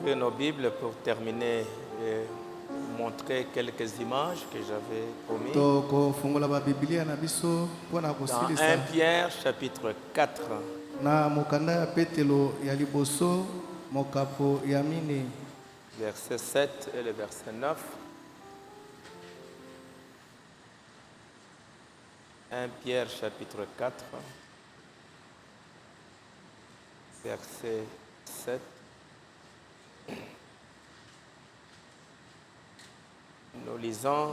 ouvrir nos Bibles pour terminer et montrer quelques images que j'avais promis. tokofungola babiblia na biso mpona Dans kosilisa 1 Pierre chapitre 4, na mokanda ya petelo ya liboso mokapo ya mine verset 7 et le verset 9. 1 Pierre chapitre 4, verset 7. Nous lisons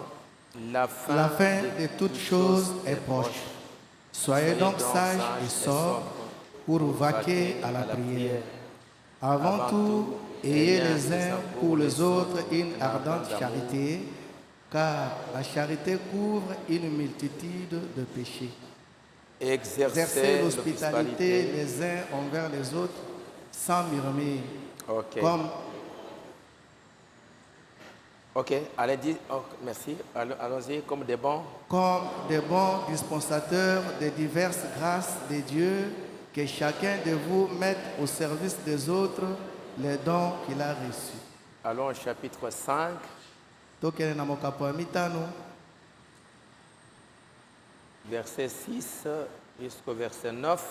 la fin de toutes choses est proche. Soyez donc sages et sobres pour vaquer à la prière. Avant tout, ayez les uns pour les autres une ardente charité, car la charité couvre une multitude de péchés. Exercez l'hospitalité les uns envers les autres sans murmure. Ok. Comme Ok, allez-y. Oh, merci. Allons-y comme des bons. Comme des bons dispensateurs des diverses grâces de Dieu, que chacun de vous mette au service des autres les dons qu'il a reçus. Allons au chapitre 5, Tokele na mokapo ya mitano, verset 6 jusqu'au verset 9.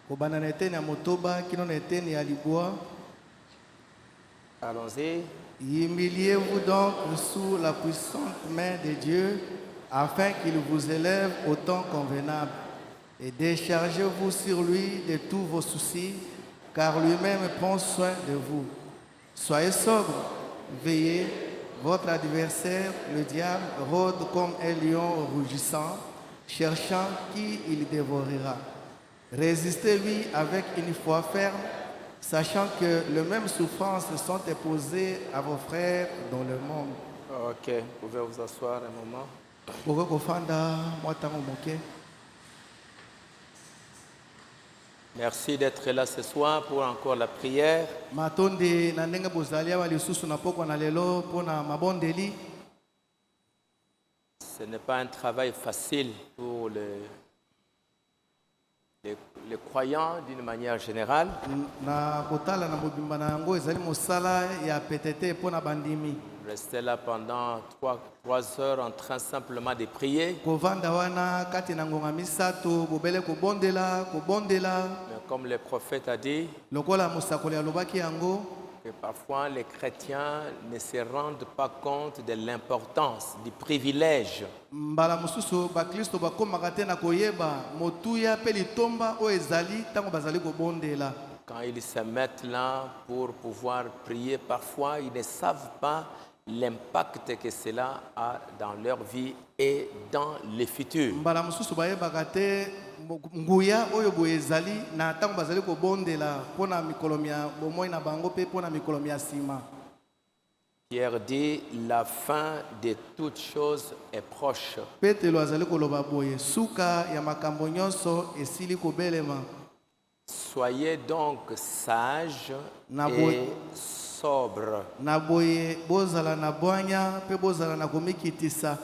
kobanda na eteni ya motoba kino na eteni ya libwa. Allons-y. Humiliez-vous donc sous la puissante main de Dieu, afin qu'il vous élève au temps convenable. Et déchargez-vous sur lui de tous vos soucis, car lui-même prend soin de vous. Soyez sobres, veillez. Votre adversaire, le diable, rôde comme un lion rugissant, cherchant qui il dévorera. Résistez-lui avec une foi ferme, sachant que les mêmes souffrances sont imposées à vos frères dans le monde. Ok, vous pouvez vous asseoir un moment. Bokokofanda mwa ntango moke. Merci d'être là ce soir pour encore la prière. Matondi na ndenge bozali awa lisusu na pokwa na lelo mpona mabondeli. Ce n'est pas un travail facile pour les croyants d'une manière générale. Na kotala na mobimba na yango ezali mosala ya petete mpona bandimi. Rester là pendant 3 heures en train simplement de prier. Kovanda wana kati na ngonga misato bobele kobondela. Mais comme le prophète a dit, Lokola mosakoli alobaki yango, que parfois les chrétiens ne se rendent pas compte de l'importance, du privilège mbala mosusu bakristo bakomaka te na koyeba motuya mpe litomba oyo ezali ntango bazali kobondela. quand ils se mettent là pour pouvoir prier. Parfois, ils ne savent pas l'impact que cela a dans leur vie et dans le futur. Mbala mosusu bayebaka te nguya oyo boye ezali na ntango bazali kobondela mpona mikolo ya bomoi na bango mpe mpona mikolo ya nsima. Pierre dit, la fin de toutes choses est proche. Petelo azali koloba boye suka ya makambo nyonso esili kobelema. Soyez donc sages et sobres Na boye bozala na bwanya mpe bozala na komikitisa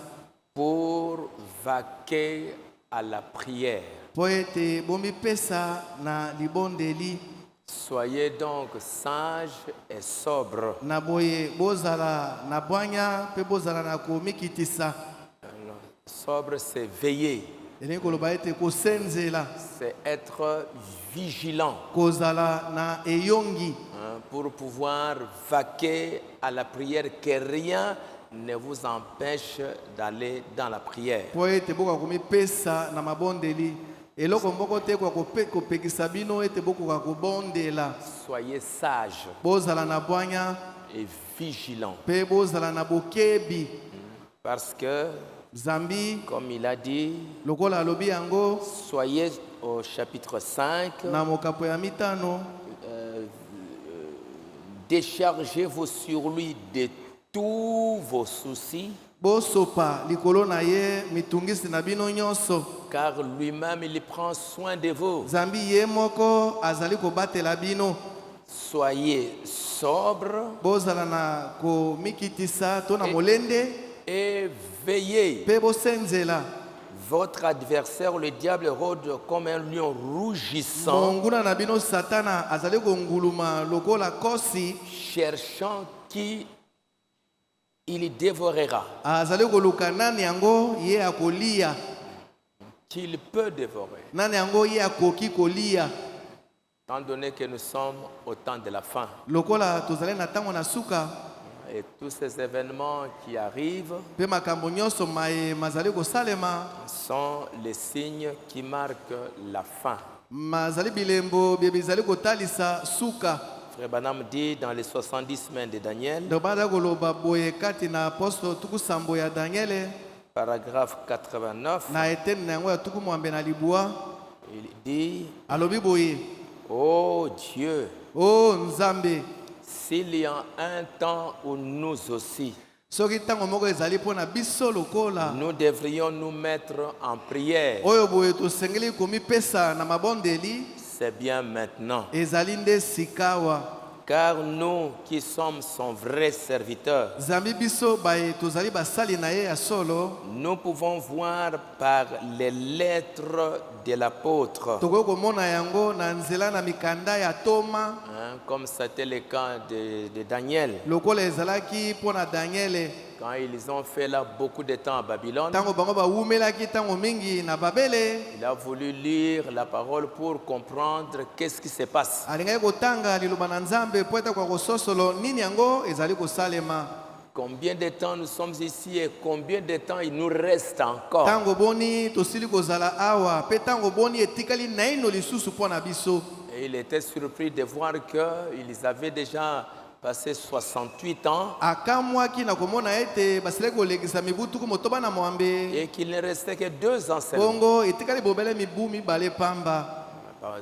pour vaquer à la prière. po ete bomipesa na libondeli. Soyez donc sages et sobres. Na boye bozala na bwanya mpe bozala na komikitisa. Alors, sobre, c'est veiller, Elingi koloba ete kosenzela, c'est être vigilant, kozala na eyongi hein, pour pouvoir vaquer à la prière, que rien ne vous empêche d'aller dans la prière. po ete bokoka komipesa na mabondeli. Eloko moko te kwa kopekisa bino ete bokoka kobondela. Soyez sages Bozala na bwanya et vigilants, mpe bozala na bokebi. parce que, Zambi comme il a dit, lokola alobi yango soyez au chapitre 5, na mokapo ya mitano, déchargez-vous sur lui de tous vos soucis, bosopa likolo na ye mitungisi na bino nyonso, car lui-même il prend soin de vous. Zambi ye moko azali kobatela bino. Soyez sobres Bozala na komikitisa to na molende et veillez. mpe bosenzela. Votre adversaire, le diable, rôde comme un lion rougissant, monguna na bino satana azali konguluma lokola kosi, cherchant qui il dévorera, azali koluka nani yango ye akolia, qu'il peut dévorer. nani yango ye akoki kolia. Étant donné que nous sommes au temps de la fin, Lokola tozali na tango na suka, et tous ces événements qui arrivent pe makambo nyonso maye mazali kosalema, sont les signes qui marquent la fin. mazali bilembo bie bizali kotalisa suka. Frère Branham dit dans les 70 semaines de Daniel, Donc baza koloba boye kati na apostole tuku sambo ya Daniele, paragraphe 89, na eteni na yango ya tuku mwambe na libwa, il dit, alobi boye, ô Dieu, oh Nzambe, s'il y a un temps où nous aussi, soki tango moko ezali mpona biso lokola, nous devrions nous mettre en prière, oyo boye tosengeli komipesa na mabondeli, c'est bien maintenant. ezali nde sikawa. Car nous qui sommes son vrai serviteur, Zambi biso baye tozali basali na ye ya solo, nous pouvons voir par les lettres de l'apôtre, tokoki komona yango na nzela na mikanda ya Toma, comme c'était le cas de Daniel. lokola ezalaki mpona Daniele. Quand ils ont fait là beaucoup de temps à Babylone, Tango bango bawumelaki tango mingi na Babele, il a voulu lire la parole pour comprendre qu'est-ce qui se passe. alingaki kotanga liloba na Nzambe po ete kwa kososolo nini yango ezali kosalema. Combien de temps nous sommes ici et combien de temps il nous reste encore. Tango boni tosili kozala awa, pe tango boni etikali naino lisusu mpona biso. Et il était surpris de voir qu'ils avaient déjà passé 68 ans Akamwaki na komona ete basile kolekisa mibu tuku motoba na mwambe, et qu'il ne restait que 2 ans seulement. bongo etikali bobele mibu mibale pamba.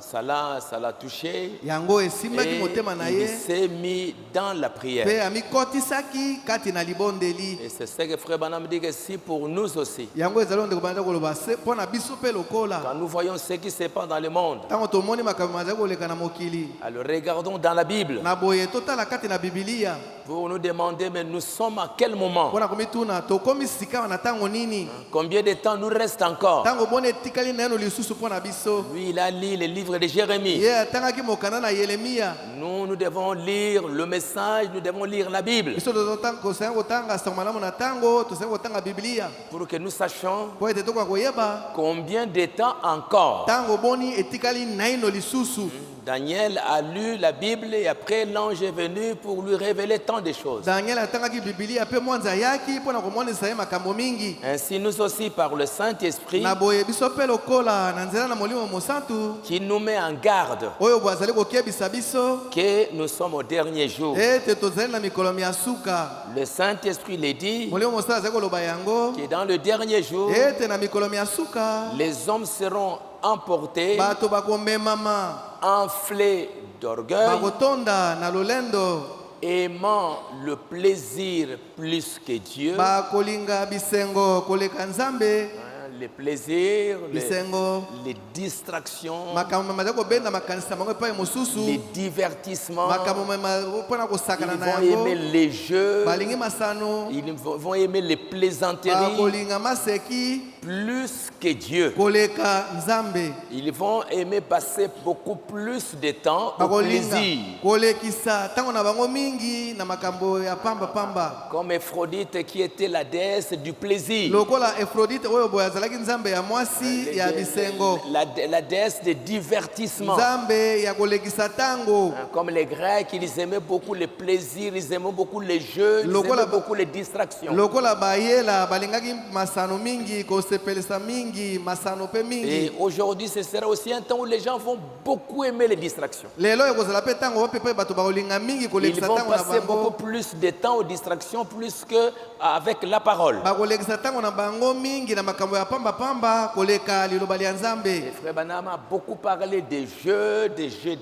Ça l'a touché Yango esimbaki et motema na il ye, s'est mis dans la prière. pe amikotisaki kati na libondeli. Et c'est ce que Frère Branham dit que si pour nous aussi, Yango ezali ndeko banda koloba se mpona biso pe lokola. quand nous voyons ce qui se passe dans le monde, Tango tomoni makambo mazali koleka na mokili, alors regardons dans la Bible na boye totala kati na Biblia, pour nous demander, mais nous sommes à quel moment? mpona komituna tokomi sika na tango nini, Combien de temps nous reste encore? tango boni etikali naino lisusu mpona biso. Lui, il a lu le livre de Jérémie. Ye atangaki mokanda na Yeremia. Nous devons lire le message, nous devons lire la Bible Biso tozotanga kosenga kotanga sango malamu na tango, tosenga kotanga Biblia pour que nous sachions po ete tokoka koyeba combien de temps encore. tango boni etikali naino lisusu. Daniel a lu la Bible et après l'ange est venu pour lui révéler tant de choses. Daniel atangaki Biblia pe mwanza yaki mpona komonisa ye makambo mingi. Ainsi nous aussi par le Saint-Esprit Na boye biso pe lokola na nzela na molimo mosantu qui nous met en garde oyo bwazali kokebisa biso que nous sommes au dernier jour. ete tozali na mikolo ya suka. Le Saint-Esprit le dit Molimo mosala azali koloba yango que dans le dernier jour, ete na mikolo ya suka les hommes seront emportés, bato bakomemama, enflés d'orgueil, bakotonda na lolendo, aimant le plaisir plus que Dieu. bakolinga bisengo koleka Nzambe, Les plaisirs, bisengo les distractions, makambo mema kobenda makanisa bango epai mosusu, les divertissements. makambo mema mpona Ils kosakana na vont aimer yango, les jeux, balingi masano, ils vont aimer les plaisanteries bakolinga maseki plus que Dieu. koleka Nzambe, Ils vont aimer passer beaucoup plus de temps au bakolinga plaisir. kolekisa tango na bango mingi na makambo ya pamba pamba. Comme Aphrodite qui était la déesse du plaisir. Lokola Aphrodite oyo boye azalaki Nzambe ya mwasi ya bisengo, La déesse de divertissement. Nzambe ya kolekisa tango. Comme les Grecs, ils aimaient beaucoup les plaisirs, ils aimaient beaucoup les jeux, ils Lokola aimaient beaucoup les distractions. Lokola bayela balingaki masano mingi, kosepelisa mingi, masano pe Et mingi. aujourd'hui, ce sera aussi un temps où les gens vont beaucoup aimer les distractions. Lelo ekozala pe tango wapi pe bato bakolinga mingi Ils kolekisa vont tango na passer beaucoup bango, plus de temps aux distractions plus qu'avec la parole. bakolekisa tango na bango mingi na makambo ya pamba pamba koleka liloba lya Et Nzambe. Frère Branham a beaucoup parlé des jeux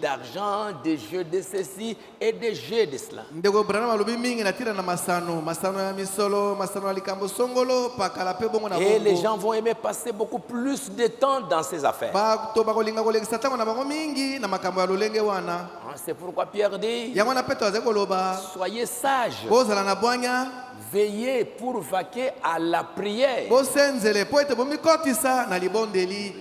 d'argent, des jeux de ceci et des jeux de cela. Ndeko Branham alobi mingi na tira na masano, masano ya misolo, masano ya likambo songolo, pakala pe bongo na Et les bongo. gens vont aimer passer beaucoup plus de temps dans ces affaires. Bato bakolinga kolekisa tango na bango mingi na makambo ya lolenge wana. C'est pourquoi Pierre dit, Yango na peto azali koloba, soyez sages, bozala na bwanya, veillez pour vaquer à la prière. bosenzele po ete bomikotisa na libondeli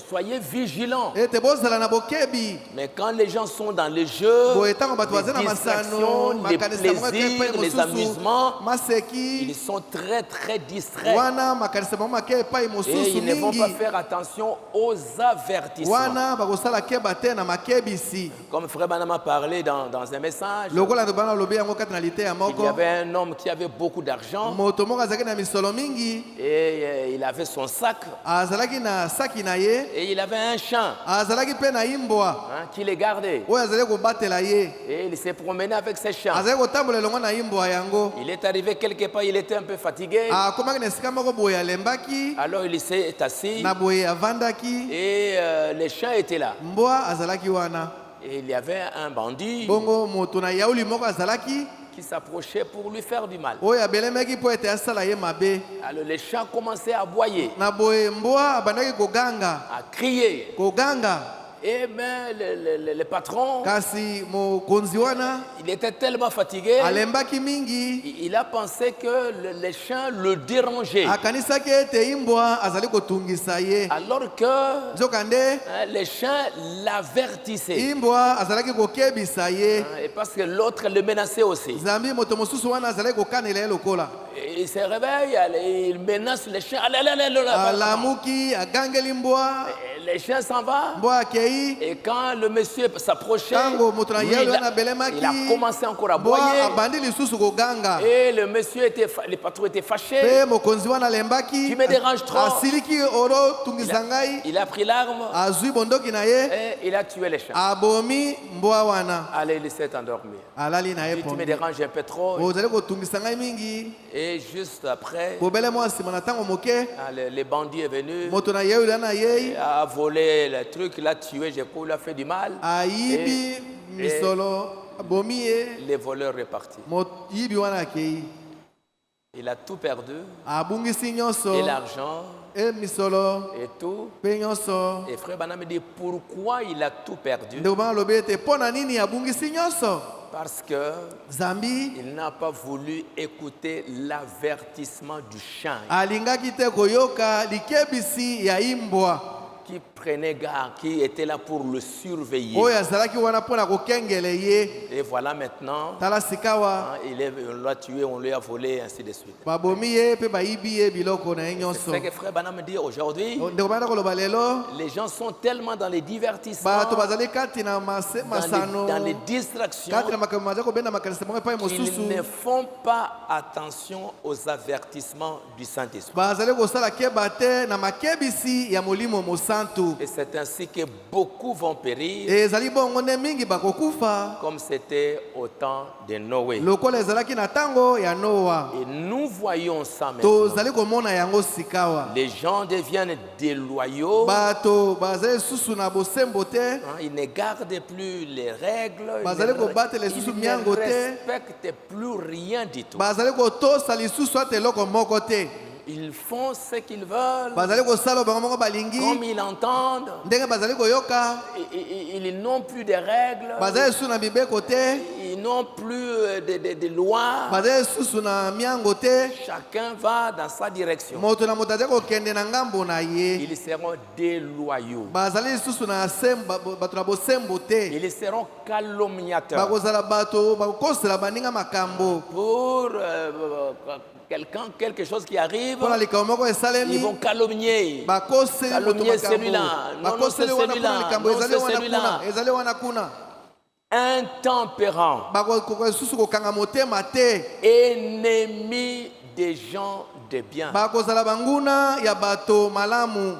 Soyez vigilants. ete bozala na bokebi Mais quand les gens sont dans le jeu, boye ntango bato baza na les masano distractions, les makanisa bango eke epai plaisirs, les mosusu amusements, maseki ils sont très très distraits. wana makanisa bango make epai Et mosusu ils ne vont pas mingi faire attention aux avertissements. wana bakosala keba te na makebisi Comme Frère Branham a parlé dans un message, lokola ndo bana alobi yango kati na lite ya il y moko avait un homme qui avait beaucoup d'argent moto moko azalaki na misolo mingi et il avait son sac azalaki na saki na ye et il avait un champ azalaki mpe na imbwa qui les gardait. oyo azalaki kobatela ye Et il s'est promené avec ses champs. azalaki kotambola elongo na imbwa yango Il est arrivé quelque part, il était un peu fatigué. akomaki na esika moko boye alembaki Alors il s'est assis na boye avandaki et les champs étaient là. mbwa azalaki wana Et il y avait un bandit bongo moto na yauli moko azalaki qui s'approchait pour lui faire du mal. oyo abelemaki mpo ete asala ye mabe Alors les champs commençaient à aboyer, na boye mbwa abandaki koganga à crier. koganga Et mais le patron, kasi mokonzi wana il était tellement fatigué, alembaki mingi il a pensé que les champs le dérangeaient. akanisaki ete imbwa azali kotungisa ye Alors que nzokande les champs l'avertissaient. imbwa azalaki kokebisa ye Et parce que l'autre le menaçait aussi. zambi moto mosusu wana azalaki kokanela ye lokola Et il se réveille, il menace les chiens. Allez, allez, allez, allez. alamuki agangeli mbwa Et les chiens s'en vont. mbwa akei Et quand le monsieur s'approchait, ntango moto na lui, yauli il wana a abelemaki commencé encore à mbwa aboyer. abandi lisusu koganga Et le monsieur était, le patron était fâché. mpe mokonzi wana alembaki Tu me déranges trop. asiliki orotungisa ngai Il a pris l'arme azwi bondoki na ye et il a tué les chiens. abomi mbwa wana Allez, il s'est endormi. alali na ye Tu me pongi déranges un peu trop. ozali kotungisa ngai mingi Et juste après, bobele mwa nsima na ntango moke le bandit est venu, moto na yauli wana yei a volé le truc, il a tué, il a fait du mal. ayibi misolo abomi ye Les voleurs repartis. moyibi wana akei Il a tout perdu, abungisi nyonso et l'argent, e misolo et tout. mpe nyonso Et Frère Branham me dit pourquoi il a tout perdu. ndeko bana alobi ete mpo na nini abungisi nyonso Parce que zambi il n'a pas voulu écouter l'avertissement du chien alingaki te koyoka likebisi ya imbwa qui prenait garde, qui était là pour le surveiller. oyo azalaki wana mpo na kokengele ye Et voilà maintenant, tala sikawa on l'a tué, on lui a volé, ainsi de suite. babomi ye mpe bayibi ye biloko na ye C'est nyonso ce que Frère Branham me dit aujourd'hui. ndeko bana koloba lelo Les gens sont tellement dans les divertissements, bato bazali kati na masano dans les distractions, kati na makambo bazali kobenda makanisa bango epai qu'ils mosusu ne font pas attention aux avertissements du Saint-Esprit. bazali kosala keba te na makebisi ya molimo mosantu Et c'est ainsi que beaucoup vont périr, ezali bongo nde mingi bakokufa comme c'était au temps de Noé. lokola ezalaki na ntango ya noa Et nous voyons ça maintenant. tozali komona yango sikawa Les gens deviennent déloyaux, bato bazali lisusu na bosembo te ils ne gardent plus les règles, bazali kobatela lisusu ils ne miango te respectent plus rien du tout. bazali kotosa lisusu ata eloko moko te Ils font ce qu'ils veulent, bazali kosala bango moko balingi comme ils l'entendent. ndenge bazali koyoka Ils n'ont plus de règles, bazali lisusu na mibeko te ils n'ont plus de lois. bazali lisusu na miango te Chacun va dans sa direction. moto na moto azali kokende na ngambo na ye Ils seront déloyaux. bazali lisusu na bato na bosembo te Ils seront calomniateurs. bakozala bato bakokosela baninga makambo Pour quelqu'un, quelque chose qui arrive, mpo na likambo moko ils esalemi vont calomnier. bakoseli moto Calomnier makambo celui-là. Non, non, bakoseli c'est wana mpona celui-là. likambo Non, ezali c'est wana celui-là. kuna ezali wana kuna Intempérant, bakokoka lisusu kokanga motema te ennemi des gens de bien. bakozala banguna ya bato malamu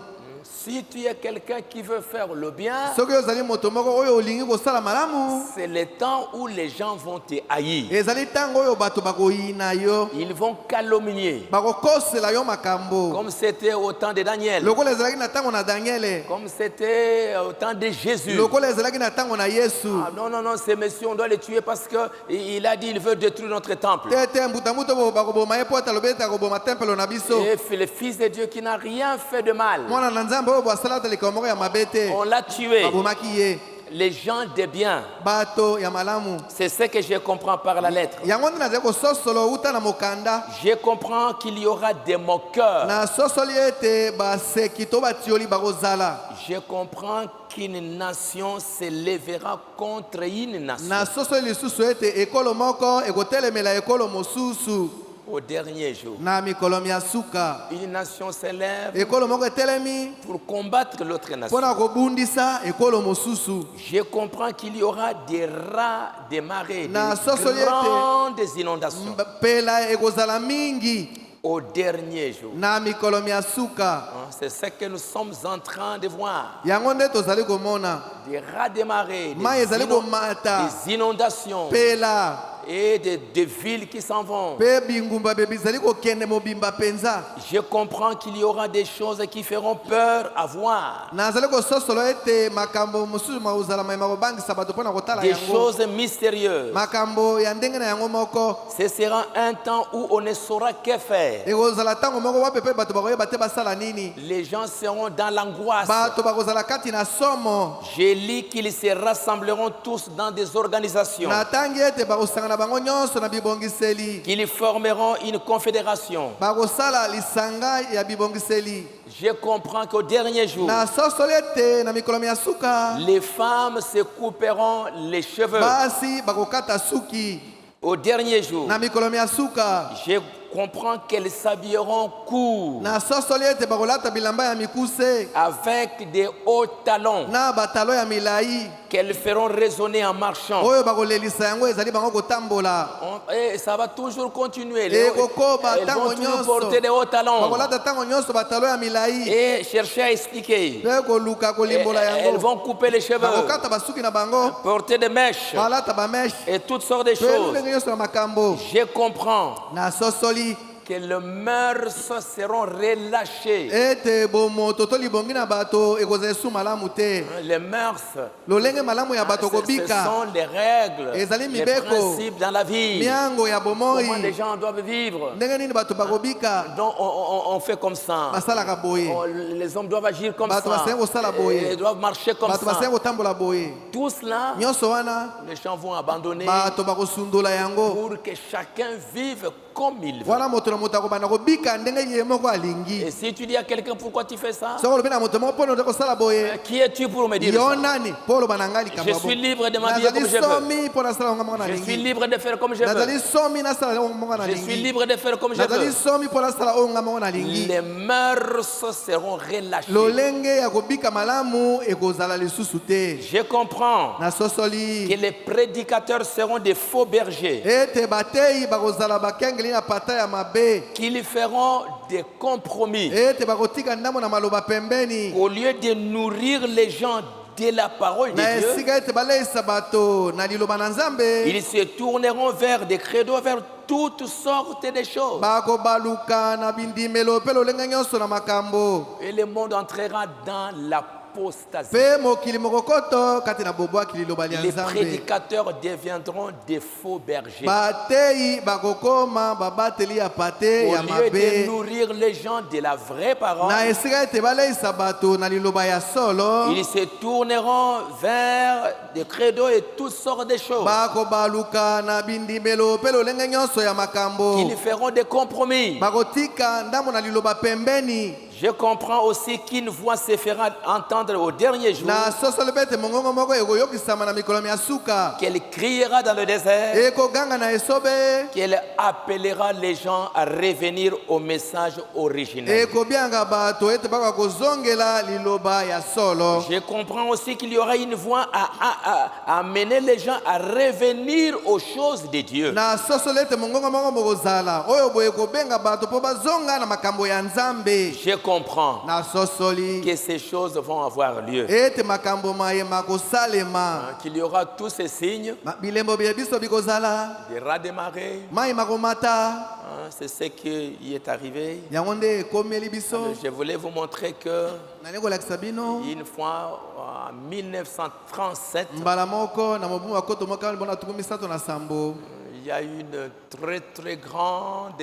Si tu es quelqu'un qui veut faire le bien, soki ozali moto moko oyo olingi kosala malamu c'est le temps où les gens vont te haïr. ezali ntango oyo bato bakoyina yo Ils vont calomnier, bakokosela yo makambo comme c'était au temps de Daniel, lokola ezalaki na ntango na daniele comme c'était au temps de Jésus. lokola ezalaki na ntango na yesu Ah, non, non, non, ces messieurs, on doit les tuer parce qu'il a dit qu'il veut détruire notre temple. te mbutambuta bakoboma ye po ata alobi ete akoboma tempelo na biso Et le Fils de Dieu qui n'a rien fait de mal, mwana na nzambe oyo bwasalata likambo moko ya mabe te on l'a tué. babomaki ye les gens de bien. bato ya malamu. C'est ce que je comprends par la lettre. Yango nde nazali kososolo uta na mokanda. Je comprends qu'il y aura des moqueurs. Na sosoli ete baseki to batioli bakozala. Je comprends qu'une nation se lèvera contre une nation. Na sosoli lisusu ete ekolo moko ekotelemela ekolo mosusu. Au dernier jour, Na mikolo ya suka. une nation se lève Ekolo moko etelemi pour combattre l'autre nation. mpona kobundisa ekolo mosusu. Je comprends qu'il y aura des rats, des marées, Na des sosoli ete grandes inondations. mpela ekozala mingi Au dernier jour. na mikolo ya suka. C'est ce que nous sommes en train de voir. Yango nde tozali komona Des rats de marée, mai ezali komata des inondations mpela et des villes qui s'en vont. mpe bingumba be bizali kokende mobimba penza. Je comprends qu'il y aura des choses qui feront peur à voir. Nazali kososolo ete makambo mosusu makozala mayema kobangisa bato mpona kotala Des yango. choses mystérieuses. Makambo ya ndenge na yango moko Ce sera un temps où on ne saura que faire. ekozala ntango moko wape mpe bato bakoyeba te basala nini. Les gens seront dans l'angoisse. Bato bakozala kati na somo. Je lis qu'ils se rassembleront tous dans des organisations. Natangi ete bakosangana bango nyonso na bibongiseli. Qu'ils formeront une confédération. Bakosala lisanga ya bibongiseli. Je comprends qu'au dernier jour, Na sosoli ete na mikolo ya suka les femmes se couperont les cheveux. basi bakokata suki. Au dernier jour, Na mikolo ya suka je comprends qu'elles s'habilleront court na sosoli ete bakolata bilamba ya mikuse avec des hauts talons na batalo ya milai qu'elles feront résonner en marchant. oyo bakolelisa yango ezali bango kotambola. Et ça va toujours continuer. Ekokoba Elles vont ntango toujours nyonso porter des hauts talons bakolata ntango nyonso batalo ya milai et chercher à expliquer. mpe koluka kolimbola Elles yango. vont couper les cheveux, Bakokata basuki na bango porter des mèches balata bameshe et toutes sortes de mpe choses. ndenge nyonso na makambo. Je comprends Na sosoli que les mœurs seront relâchées. ete bomoto to libongi na bato ekozala esu malamu te. Les mœurs, lolenge malamu ya bato ce kobika sont les règles, Ezali les mibeko. principes dans la vie. miango ya Comment les bomoi. gens doivent vivre. Ndenge nini bato bakobika Donc on fait comme ça. basalaka boye. Les hommes doivent agir comme Bato ça. basengi kosala boye. Ils doivent marcher comme bato ça. basengi kotambola boye. Tout cela, Nyonso wana les gens vont abandonner bato bakosundola yango. pour que chacun vive comme il veut. Wana moto na moto akobanda kobika ndenge ye moko alingi. Et si tu dis à quelqu'un pourquoi tu fais ça, Soko lobi na moto moko mpona oza kosala boye. qui es-tu pour me dire Yo ça? nani mpo oloba na ngai likambo Je ya suis bo- libre de m'habiller nazali comme je veux. somi mpo nasala yango moko Je suis nalingi. libre de faire comme je nazali veux. somi nasala yango moko Je suis nalingi. libre de faire comme je nazali veux. somi mpo nasala oyo nga moko nalingi. Les mœurs seront relâchées. lolenge ya kobika malamu ekozala lisusu te. Je comprends que nasosoli les prédicateurs seront des faux bergers, ete bateyi bakozala bakengeli na pata ya mabe. qu'ils feront des compromis. ete bakotika ndambo na maloba pembeni. Au lieu de nourrir les gens de la parole de na Dieu, esika ete baleisa bato na liloba na nzambe. ils se tourneront vers des credos, vers toutes sortes de choses. bakobaluka na bindimelo mpe lolenge nyonso na makambo. Et le monde entrera dans l'apostasie. mpe mokili mokokoto kati na bobwaki liloba lya Les nzambe. prédicateurs deviendront des faux bergers. bateyi bakokoma babateli ya pate Au ya lieu de mabe. nourrir les gens de la vraie parole, na esika ete baleisa bato na liloba ya solo. ils se tourneront vers des credos et toutes sortes de choses. bakobaluka na bindimelo mpe lolenge nyonso ya makambo. Ils feront des compromis. bakotika ndambo na liloba pembeni. Je comprends aussi qu'une voix se fera entendre au dernier jour, na sosolo mpe ete mongongo moko ekoyokisama na mikolo ya suka. qu'elle criera dans le désert, ekoganga na esobe. qu'elle appellera les gens à revenir au message originel. ekobianga bato ete bakoka kozongela liloba ya solo. Je comprends aussi qu'il y aura une voix à amener les gens à revenir aux choses de Dieu. na sosolo ete mongongo moko mokozala oyo boye kobenga bato mpo bazonga na makambo ya nzambe. Je comprends na sosoli que ces choses vont avoir lieu. ete makambo mayema kosalema. Qu'il y aura tous ces signes, bilembo bya biso bikozala. des rats de marée. mai makomata. C'est ce qui y est arrivé. yango nde ekomeli biso. Je voulais vous montrer que nani kolakisa bino. une fois en 1937, mbala moko na mobumu akoto moko bona tuku misato na sambo. il y a eu une très très grande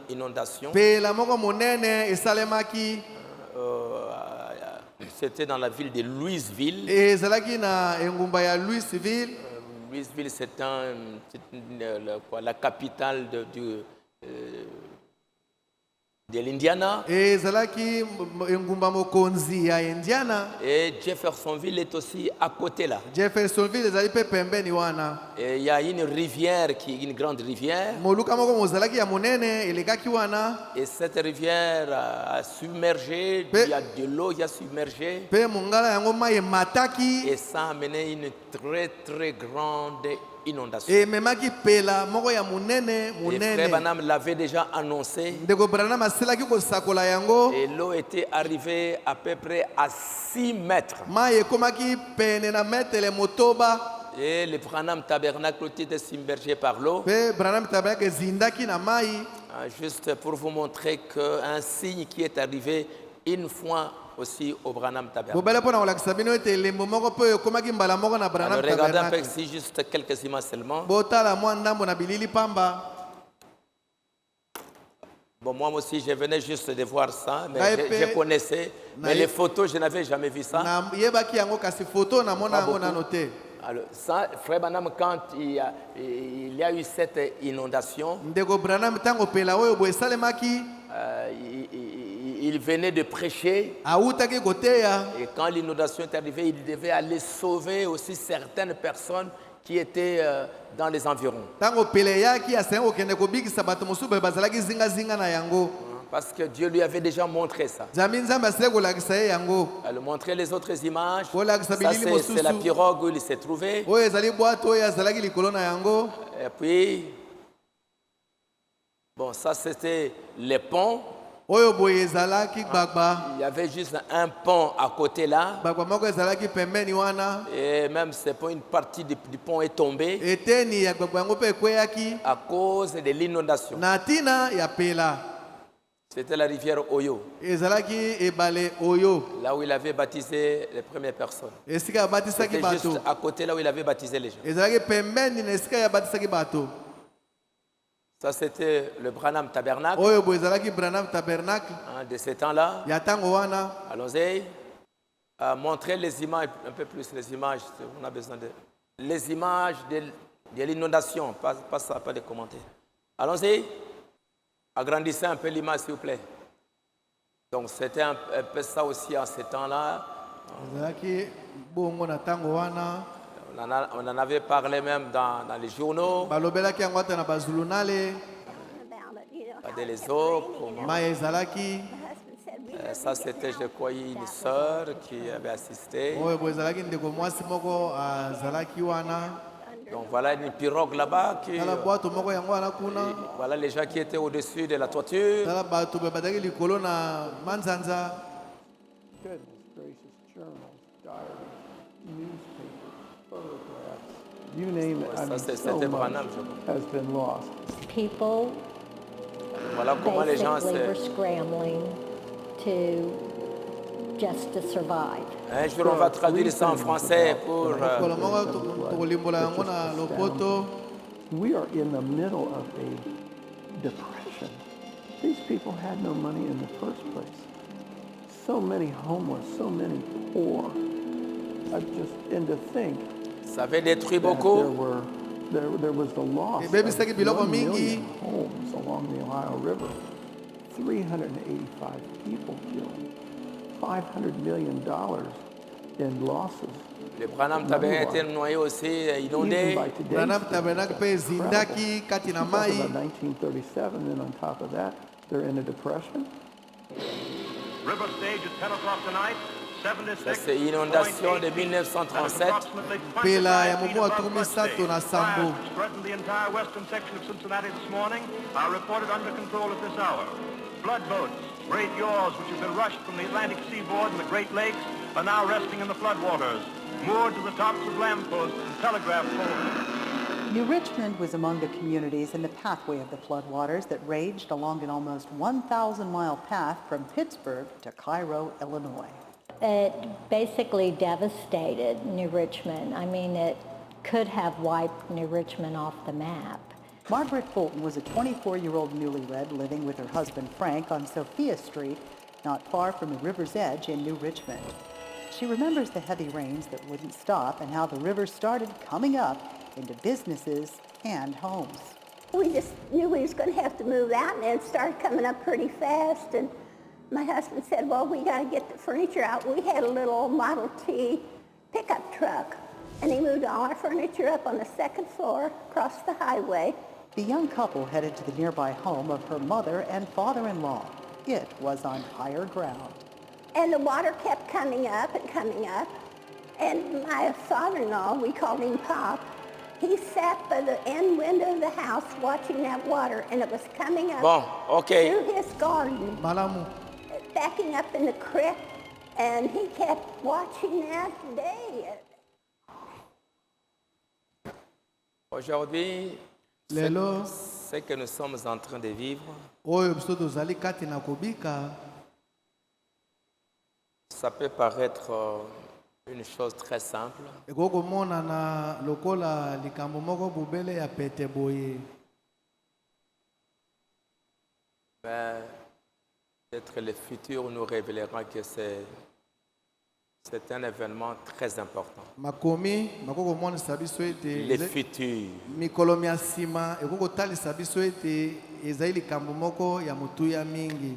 inondation. mpela moko monene esalemaki. c'était dans la ville de Louisville. ezalaki na engumba ya Louisville. Louisville, c'est la capitale de l'Indiana. ezalaki engumba mokonzi ya Indiana. Et Jeffersonville est aussi à côté là. Jeffersonville ezali pe pembeni wana. Et il y a une rivière, une grande rivière. moluka moko mozalaki ya monene elekaki wana. Et cette rivière a submergé, il y a de l'eau qui a submergé. Pe mongala yango mai emataki. Et ça a amené une très très grande inondation. ememaki pela moko ya monene Et Frère monene. Branham l'avait déjà annoncé. ndeko Branham asilaki kosakola yango. Et l'eau était arrivée à peu près à 6 mètres. mai ekomaki pene na metele motoba. Et le Branham Tabernacle était submergé par l'eau. Pe Branham tabernacle ezindaki na mai. Juste pour vous montrer qu'un signe qui est arrivé une fois aussi au Branham Tabernacle. bobele mpona kolakisa bino ete elembo moko mpe ekomaki mbala moko na Branham Alors regardez un peu tabernacle. ici, juste quelques images seulement. botala mwa ndambo na bilili pamba. Bon, moi aussi, je venais juste de voir ça, mais Naïpe. je connaissais. Mais les photos, je n'avais jamais vu ça. na yebaki yango kasi foto namona yango nano te. Alors, ça, Frère Branham, quand il y a eu cette inondation, ndeko Branham ntango pela oyo boye esalemaki il venait de prêcher. awutaki koteya. Et quand l'inondation est arrivée, il devait aller sauver aussi certaines personnes qui étaient dans les environs. ntango pela eyaki asengi kokende kobikisa bato mosusu boye bazalaki zingazinga na yango. Parce que Dieu lui avait déjà montré ça. nzambe nzambe asilaki kolakisa ye yango. Elle montrait les autres images. kolakisa Ça, bilili c'est la mosusu pirogue où il s'est trouvé. oyo ezali bwato oyo azalaki likolo na yango. Et puis, bon, ça c'était les ponts. oyo boye ezalaki gbagba. Il y avait juste un pont à côté là. gbagba moko ezalaki pembeni wana. Et même c'est pas une partie du pont est tombée eteni ya gbagba yango mpe ekweyaki à cause de l'inondation. na ntina ya pela. C'était la rivière Oyo, ezalaki ebale oyo là où il avait baptisé les premières personnes. esika abatisaki C'était juste bato. à côté là où il avait baptisé les gens. ezalaki pembeni na esika yabatisaki bato. Ça c'était le Branham Tabernacle oyo boye ezalaki Branham tabernacle de ce temps-là. ya ntango wana. Allons-y. Montrer les images, un peu plus les images. On a besoin de les images de l'inondation, pas ça, pas de commentaires. Allons-y. Agrandissez un peu l'image, s'il vous plaît. Donc c'était un peu ça aussi en ce temps-là. ezalaki bongo na ntango wana. On en avait parlé même dans les journaux. balobelaki yango ata na bazulunale. Regardez les eaux. mai ezalaki. Ça c'était, je crois, une sœur qui avait assisté. oyo boye ezalaki ndeko mwasi moko azalaki wana. Donc voilà une pirogue là-bas. tala bwato moko yango wana kuna. Voilà les gens qui étaient au-dessus de la toiture. tala bato boye bazalaki likolo na manzanza. Goodness gracious, journals, diaries, newspapers, photographs, you name it. I mean, so C'était much Branham, je crois. has been lost. People Voilà comment les gens basically were se... scrambling just to survive. Un jour, on va traduire ça en français pour... mokolo moko tokolimbola yango na lopoto. We are in the middle of a depression. These people had no money in the first place. So many homeless, so many poor. And to think Ça avait détruit that beaucoup. there was the loss ebebisaki of biloko 1 mingi. million homes along the Ohio River. 385 people killed. $500 million in losses. Le Branham Tabernacle était noyé aussi, inondé. Even by today's Branham standards, tabernacle mpe that's incredible. ezindaki kati na Talk mai. about 1937, then on top of that, they're in a depression. River stage at 10 o'clock tonight. Ça, c'est inondation de 1937. pela ya mobu atumi sato na sambo. Threatened the entire western section of Cincinnati this morning are reported under control at this hour. Flood boats, great yawls which have been rushed from the Atlantic seaboard and the Great Lakes, are now resting in the floodwaters, moored to the tops of lampposts and telegraph poles. New Richmond was among the communities in the pathway of the floodwaters that raged along an almost 1,000-mile path from Pittsburgh to Cairo, Illinois. It basically devastated New Richmond. I mean, it could have wiped New Richmond off the map. Margaret Fulton was a 24-year-old newlywed living with her husband Frank on Sophia Street, not far from the river's edge in New Richmond. She remembers the heavy rains that wouldn't stop and how the river started coming up into businesses and homes. We just knew we was going to have to move out, and it started coming up pretty fast. And my husband said, well, we got to get the furniture out. We had a little old Model T pickup truck, and he moved all our furniture up on the second floor across the highway. The young couple headed to the nearby home of her mother and father-in-law. It was on higher ground. And the water kept coming up and coming up. And my father-in-law, we called him Pop, he sat by the end window of the house watching that water, and it was coming up Bon, ok. through his garden, Malamu. backing up in the creek, and he kept watching that day. Aujourd'hui, Lelo, ce que nous sommes en train de vivre, oyo biso tozali kati na kobika, ça peut paraître une chose très simple, ekoki komonana lokola likambo moko bobele ya pete boye. mais peut-être le futur nous révélera que c'est un événement très important. Makomi makoki komonisa biso Le ete futur. mikolo ya nsima ekoki kotalisa biso ete ezali likambo moko ya motuya mingi.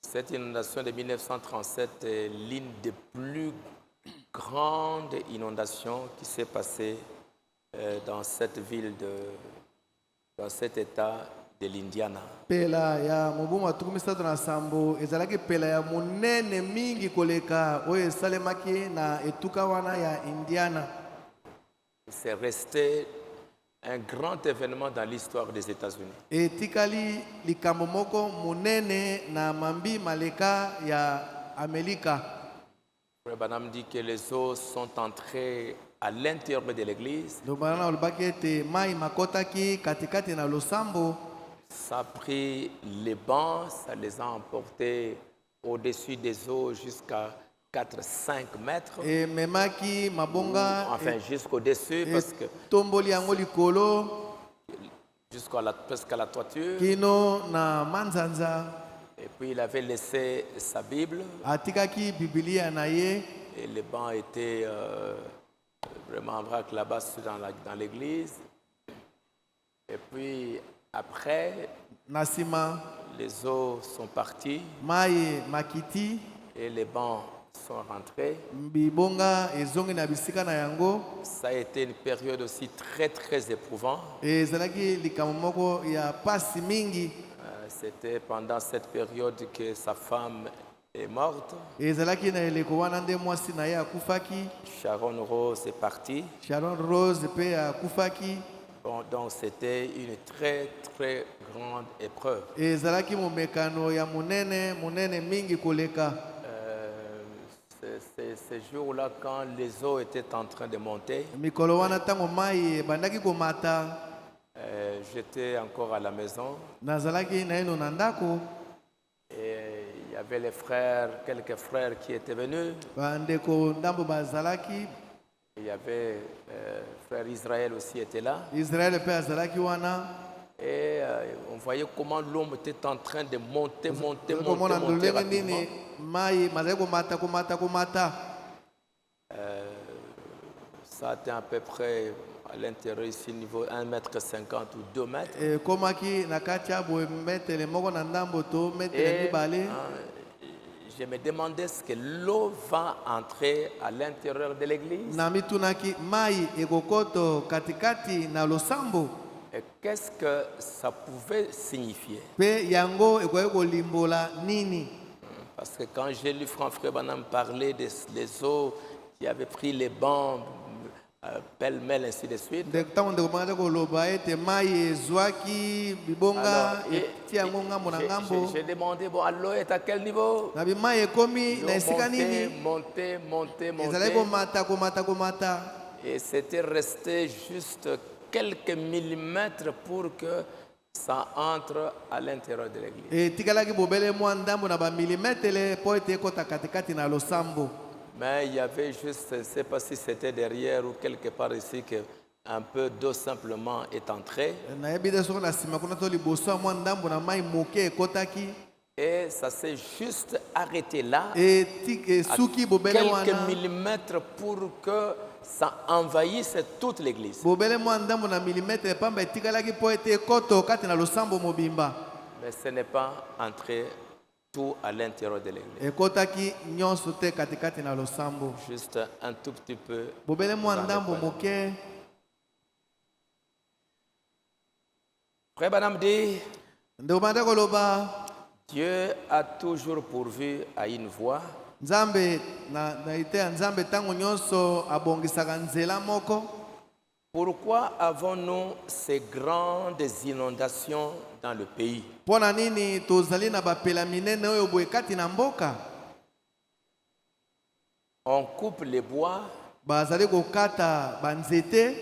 Cette inondation de 1937 est l'une des plus grandes inondations qui s'est passée dans cette ville, dans cet état de l'Indiana. Pela ya mobu matuku misato na sambo ezalaki pela ya monene mingi koleka oyo esalemaki na etuka wana ya Indiana. C'est resté un grand événement dans l'histoire des États-Unis. Etikali likambo moko monene na mambi maleka ya Amerika. Frère Branham dit que les eaux sont entrées à l'intérieur de l'église. Lobana olobaki ete mai makotaki katikati na losambo. Ça a pris les bancs, ça les a emportés au-dessus des eaux jusqu'à 4-5 mètres. Memaki mabonga Enfin, jusqu'au-dessus, parce que tomboli yango likolo presque à la toiture. kino na manzanza. Et puis il avait laissé sa Bible Atikaki Biblia na ye. et les bancs étaient vraiment en vrac là-bas dans l'église. Et puis après, Nasima les eaux sont parties mai makiti et les bancs sont rentrés. bibonga ezongi na bisika na yango. Ça a été une période aussi très très éprouvante. Ezalaki likambo moko ya pasi mingi. C'était pendant cette période que sa femme est morte. Ezalaki na eleko wana nde mwasi na ye akufaki. Sharon Rose est partie. Sharon Rose pe akufaki. Bon, donc c'était une très très grande épreuve. Ezalaki momekano ya monene mingi koleka. Ces jours-là, quand les eaux étaient en train de monter, Mikolo wana tango mai bandaki komata. j'étais encore à la maison Nazalaki na eno na ndako. et il y avait les frères, quelques frères qui étaient venus. Bandeko ndambo bazalaki. Il y avait frère Israël aussi était là. Israel pe azalaki wana. Et on voyait comment l'homme était en train de monter Komona ndolenge rapidement. nini mai mazali komata. Ça atteint à peu près à l'intérieur ici, niveau 1,50 m ou 2 mètres. Komaki na kati ya boye metele moko na ndambo to metele Et mibale. je me demandais ce que l'eau va entrer à l'intérieur de l'église. Na mitunaki mai ekokoto katikati na losambo. Et qu'est-ce que ça pouvait signifier? Pe yango ekoki kolimbola nini. Parce que quand j'ai lu Frère Branham parler des eaux qui avaient pris les bancs, pêle-mêle, ainsi de suite. Ntango ndeko bangaki koloba ete mai ezwaki bibonga eti yango ngambo na ngambo. J'ai demandé, bon, l'eau est à quel niveau? Na bimai ekomi na esika nini. Monter. Ezalaki komata. Et c'était resté juste quelques millimètres pour que ça entre à l'intérieur de l'église. Etikalaki bobele mwa ndambo na bamilimetele po ete ekota katikati na losambo. Mais il y avait juste, je ne sais pas si c'était derrière ou quelque part ici, que un peu d'eau simplement est entrée. Nayebi te soki na nsima kuna to liboso ya mwa ndambo na mai moke ekotaki. Et ça s'est juste arrêté là, à suki bobele quelques wana millimètres pour que ça envahisse toute l'église. bobele mwa ndambo na milimetre pamba etikalaki po ete ekoto kati na losambo mobimba Mais ce n'est pas entré tout à l'intérieur de l'église. ekotaki nyonso te katikati na losambo Juste un tout petit peu. bobele mwa dans le ndambo coin. moke. Frère Branham dit, Ndeko banda koloba Dieu a toujours pourvu à une voie. nzambe na ite ya nzambe ntango nyonso abongisaka nzela moko. Pourquoi avons-nous ces grandes inondations dans le pays? Mpo na nini tozali na bapela minene oyo boye kati na mboka? On coupe les bois, Bazali kokata banzete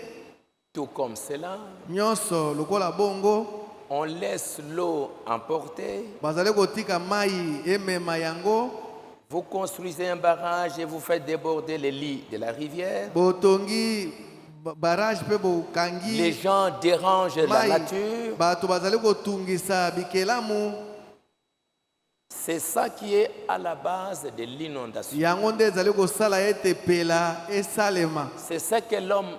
tout comme cela. nyonso lokola bongo. On laisse l'eau emporter. Bazali kotika mai emema yango. Vous construisez un barrage et vous faites déborder les lits de la rivière. Botongi barrage pe Les bokangi gens dérangent la mai. nature. Bato bazali kotungisa bikelamu. C'est ça qui est à la base de l'inondation. Yango nde ezali kosala ete pela esalema. C'est ça que l'homme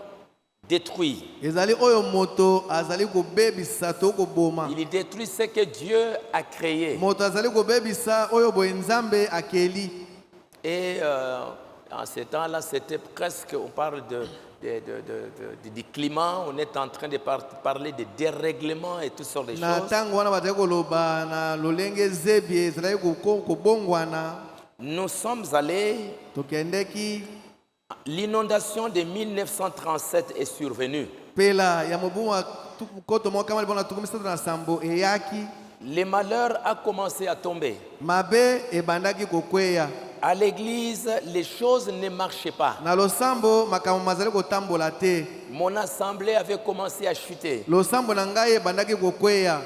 détruit. Ezali oyo moto azali kobebisa to koboma. Il détruit ce que Dieu a créé. Moto azali kobebisa oyo boye nzambe akeli. Et en ce temps-là, c'était presque, on parle du climat, on est en train de parler de dérèglement et toutes sortes de Na choses. tango wana bazali koloba na lolenge zebi ezali kobongwana. Nous sommes allés, Tokendeki l'inondation de 1937 est survenue. pela ya mobu wa koto mo kama libona tukumisa na sambo eyaki. Le malheur a commencé à tomber. Mabe ebandaki kokweya. À l'église, les choses ne marchaient pas. Na losambo makambo mazali kotambola te. Mon assemblée avait commencé à chuter. Losambo na ngai ebandaki kokweya.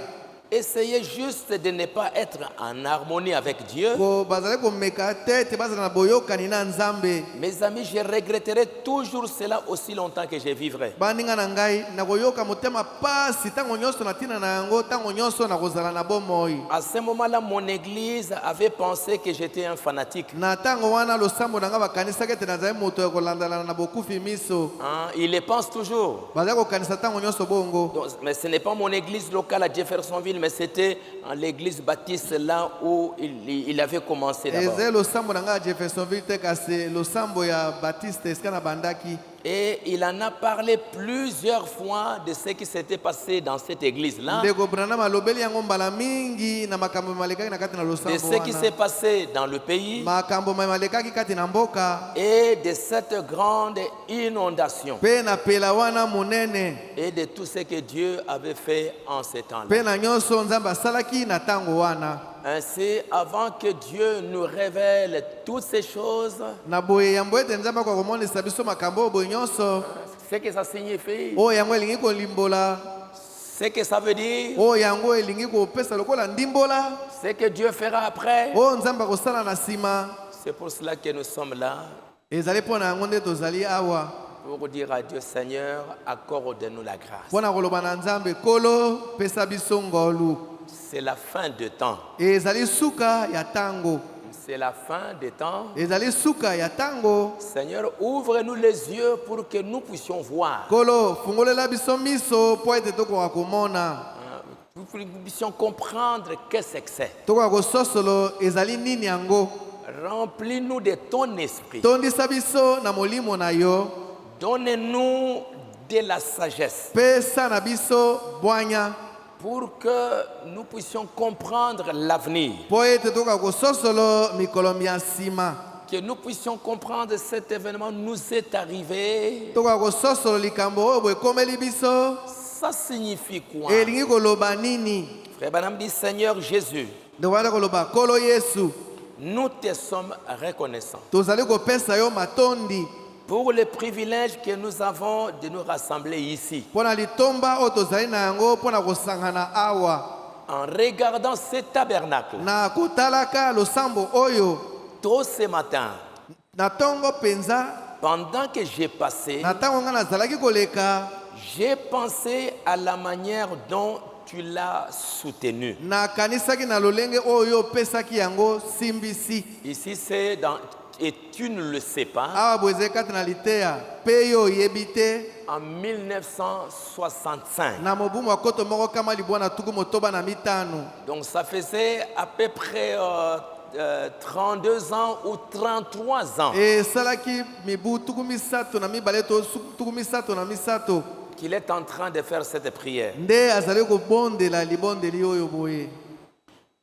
Essayez juste de ne pas être en harmonie avec Dieu. Ko bazali komeka te te bazali na boyokani na nzambe. Mes amis, je regretterai toujours cela aussi longtemps que je vivrai. Baninga na ngai na koyoka motema pasi tango nyonso na tina na yango tango nyonso na kozala na bomoi. À ce moment-là, mon église avait pensé que j'étais un fanatique. Na tango wana losambo na nga bakanisaki ete nazali moto ya kolandana na bokufi miso. Hein, il le pense toujours. Bazali kokanisa tango nyonso bongo. Donc, mais ce n'est pas mon église locale à Jeffersonville, mais c'était en l'église baptiste là où il avait commencé d'abord. Ezali losambo na nga ya Jeffersonville te kasi losambo ya Baptiste esika na bandaki. Et il en a parlé plusieurs fois de ce qui s'était passé dans cette église-là, Ndeko Branham alobeli yango mbala mingi na makambo malekaki na kati na de losambo ce qui s'est wana. passé dans le pays Makambo malekaki kati na mboka. et de cette grande inondation Pe na pela wana monene. et de tout ce que Dieu avait fait en ce temps-là. Pe na nyonso nzambe asalaki na tango wana. Ainsi, avant que Dieu nous révèle toutes ces choses, Na boye yambo ete nzambe kwa komonisa biso makambo oyo boye nyonso. ce que ça signifie, Oyo yango elingi kolimbola. ce que ça veut dire, Oyo yango elingi kopesa lokola ndimbola. ce que Dieu fera après. Oyo nzambe akosala na nsima. C'est pour cela que nous sommes là, Ezali mpo na yango nde tozali awa. pour dire à Dieu, Seigneur, accorde-nous la grâce. Mpo na koloba na nzambe kolo pesa biso ngolu. C'est la fin de temps. Ezali suka ya tango. C'est la fin des temps. Ezali suka ya tango. Seigneur, ouvre-nous les yeux pour que nous puissions voir, Kolo fungolela biso miso po ete tokoka komona. pour que nous puissions comprendre qu'est-ce que c'est. Tokoka kososolo ezali nini yango. Remplis-nous de ton esprit. Tondisa biso na molimo na yo. Donne-nous de la sagesse Pesa na biso bwanya. pour que nous puissions comprendre l'avenir, Po ete tokoka kososolo mikolo ya nsima. que nous puissions comprendre cet événement nous est arrivé. Tokoka kososolo likambo oyo boye ekomeli biso. Ça signifie quoi? Elingi koloba nini. Frère Branham dit, Seigneur Jésus, Ndokwana koloba kolo Yesu. nous te sommes reconnaissants Tozali kopesa yo matondi. pour le privilège que nous avons de nous rassembler ici. Mpo na litomba oyo tozali na yango mpo na kosangana awa. En regardant ce tabernacle, Na kotalaka losambo oyo. tôt ce matin, Na tongo penza. pendant que j'ai passé, Na tango nga nazalaki koleka. j'ai pensé à la manière dont tu l'as soutenu. nakanisaki na lolenge oyo opesaki yango simbisi. Ici, c'est dans... Et tu ne le sais pas. Awa boye kati na liteya pe yo oyebi te. En 1965. Na mobumu akoto moko kama libwa na tuku motoba na mitano. Donc ça faisait à peu près 32 ans ou 33 ans Salaki mibu tuku misato na mibale to tuku misato na misato. qu'il est en train de faire cette prière. Nde azali ko bondela libondeli oyo boye.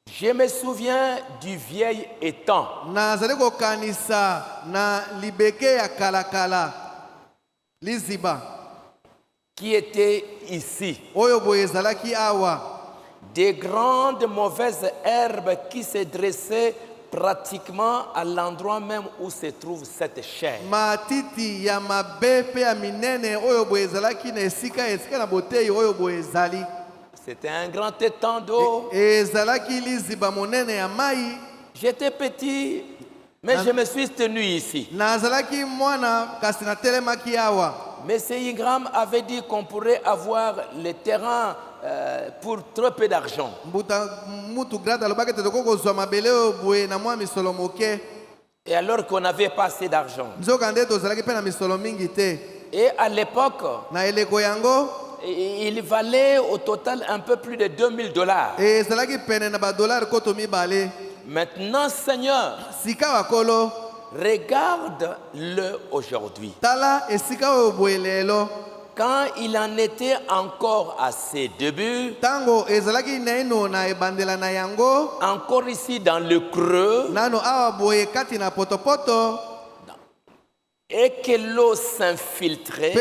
Je me souviens du vieil étang. Nazali ko kanisa na libeke ya kalakala liziba Qui était ici. oyo boye zalaki awa. Des grandes mauvaises herbes qui se dressaient pratiquement à l'endroit même où se trouve cette chair. Matiti ya mabe pe ya minene oyo boye zalaki na esika na botei oyo boye zali. C'était un grand étang d'eau. Ezalaki liziba monene ya mai. J'étais petit, mais je me suis tenu ici. Nazalaki mwana kasi na telemaki awa. Monsieur Ingram avait dit qu'on pourrait avoir le terrain pour trop peu d'argent. Et alors qu'on n'avait pas assez d'argent. Et à l'époque, il valait au total un peu plus de $2000. Maintenant, Seigneur, regarde-le aujourd'hui. Quand il en était encore à ses débuts, encore ici dans le creux, et que l'eau s'infiltrait,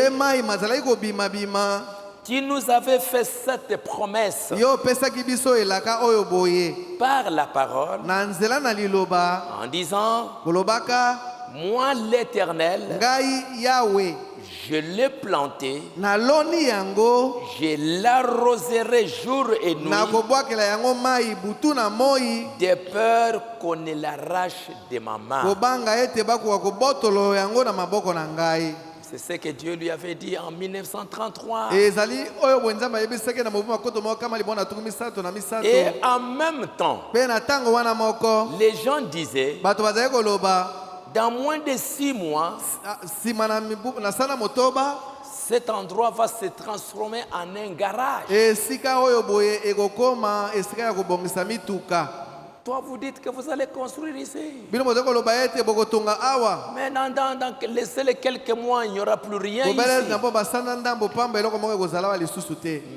tu nous avais fait cette promesse par la parole en disant, moi l'Éternel, je l'ai planté, je l'arroserai jour et nuit, de peur qu'on ne l'arrache de ma main. C'est ce que Dieu lui avait dit en 1933. Et en même temps, les gens disaient, dans moins de 6 mois, cet endroit va se transformer en un garage. Toi, vous dites que vous allez construire ici. Mais dans laissez-les quelques mois, il n'y aura plus rien ici.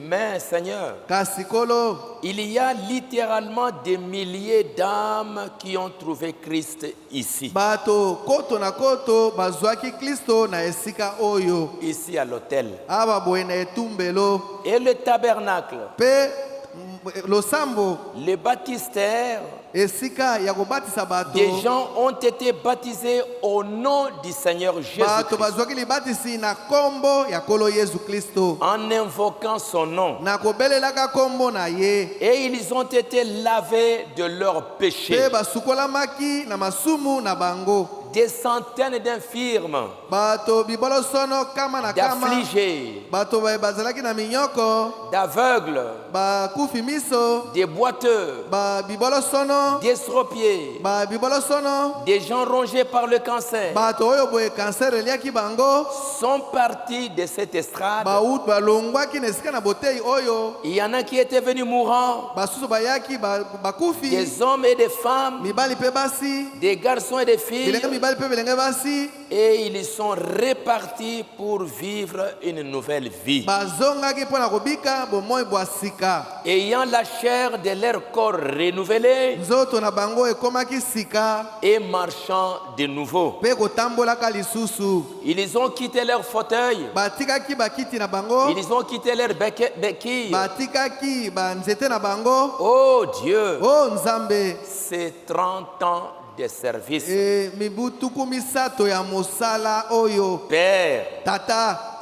Mais Seigneur, il y a littéralement des milliers d'âmes qui ont trouvé Christ ici. Ici à l'autel. Et le tabernacle. Les baptistères, des gens ont été baptisés au nom du Seigneur Jésus-Christ en invoquant son nom. Et ils ont été lavés de leurs péchés. Des centaines d'infirmes, d'affligés, d'aveugles, des boiteux, d'estropiés, des gens rongés par le cancer, sont partis de cette estrade. Il y en a qui étaient venus mourants, des hommes et des femmes, des garçons et des filles, et ils sont répartis pour vivre une nouvelle vie, ayant la chair de leur corps renouvelée et marchant de nouveau. Ils ont quitté leur fauteuil, ils ont quitté leur béquille. Oh Dieu, c'est 30 ans de service. Père,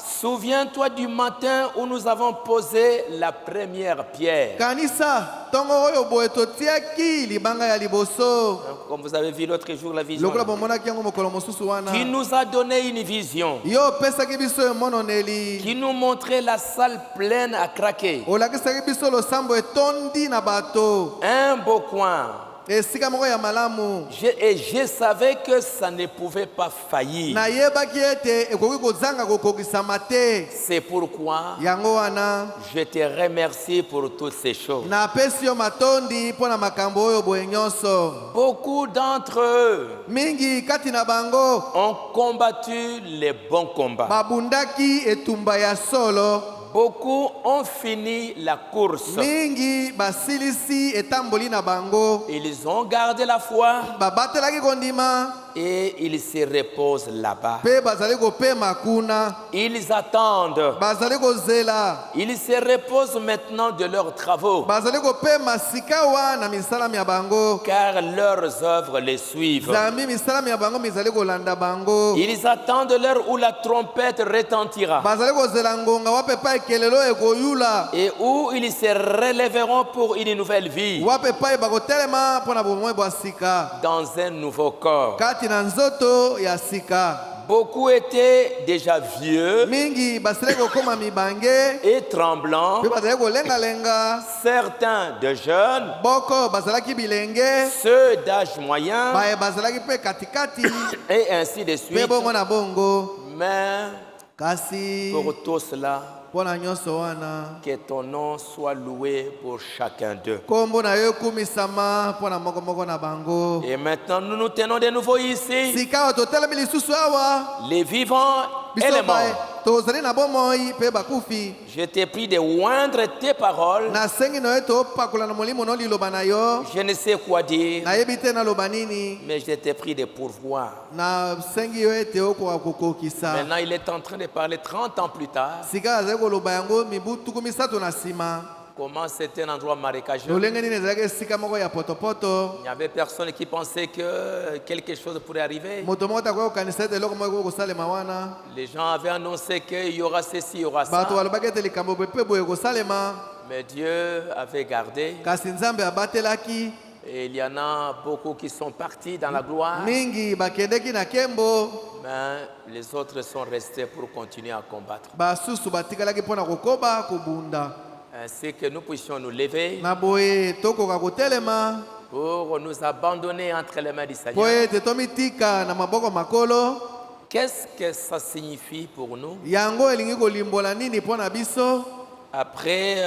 Souviens-toi du matin où nous avons posé la première pierre. Kanisa, tongo oyo boye totiaki libanga ya liboso. Comme vous avez vu l'autre jour la vision. Lokola bomonaki yango mokolo mosusu wana. Qui nous a donné une vision. Yo pesaki biso emononeli. Qui nous montrait la salle pleine à craquer. Olakisaki biso losambo etondi na bato. Un beau coin. Esika moko ya malamu. Et je savais que ça ne pouvait pas faillir. Nayebaki ete ekoki kozanga kokokisama te. C'est pourquoi Yango wana. je te remercie pour toutes ces choses. Napesi yo matondi mpo na makambo oyo boye nyonso. Beaucoup d'entre eux Mingi kati na bango ont combattu les bons combats. babundaki etumba ya solo. Beaucoup ont fini la course. Mingi basilisi etamboli na bango. Ils ont gardé la foi Babatelaki kondima et ils se reposent là-bas. pe bazali kopema kuna. Ils attendent. Bazali kozela. Ils se reposent maintenant de leurs travaux Bazali kopema sika wana misalami ya bango. car leurs œuvres les suivent. Zambi misalami ya bango mizali kolanda bango. Ils attendent l'heure où la trompette retentira Bazali kozela ngonga wape pa ekelelo ekoyula. et où ils se relèveront pour une nouvelle vie Wape pa bakotelema mpona bomoi bwa sika. dans un nouveau corps. Kati na nzoto ya sika. Beaucoup étaient déjà vieux Mingi basile kokoma mibange. et tremblants, Pe bazali kolenga-lenga. certains de jeunes, Boko bazalaki bilenge. ceux d'âge moyen Baye bazalaki pe katikati. et ainsi de Pe suite. bongo na bongo. Mais Kasi pour tout cela, mpona nyonso wana. que ton nom soit loué pour chacun d'eux. Kombo na yo ekumisama mpona moko na bango. Et maintenant, nous nous tenons de nouveau ici, Sika oyo totelemi lisusu awa. les vivants et les Biso baye morts. tozali na bomoi pe bakufi. Je t'ai pris de oindre tes paroles. Nasengi na yo topakola na molimo no liloba na yo. Je ne sais quoi dire, Nayebi te naloba nini. mais je t'ai pris de pourvoir. Nasengi yo ete okoka kokokisa. Maintenant, il est en train de parler 30 ans plus tard. Sika azali koloba yango mibu tuku misato na nsima. Comment c'était un endroit marécageux. Lolenge nini ezalaki esika moko ya potopoto. Il n'y avait personne qui pensait que quelque chose pourrait arriver. Moto moko takoki kokanisa ete eloko moko ekoki kosalema wana. Les gens avaient annoncé qu'il y aura ceci, il y aura Bato ça. balobaki ete likambo boye mpe boye ekosalema. Mais Dieu avait gardé. Kasi Nzambe abatelaki. Et il y en a beaucoup qui sont partis dans la gloire. Mingi bakendeki na kembo. Mais les autres sont restés pour continuer à combattre. Basusu batikalaki mpona kokoba kobunda. Ainsi que nous puissions nous lever Na boye tokoka kotelema. pour nous abandonner entre les mains du Po Seigneur. ete tomitika na maboko makolo. Qu'est-ce que ça signifie pour nous? Yango elingi kolimbola nini mpona biso. Après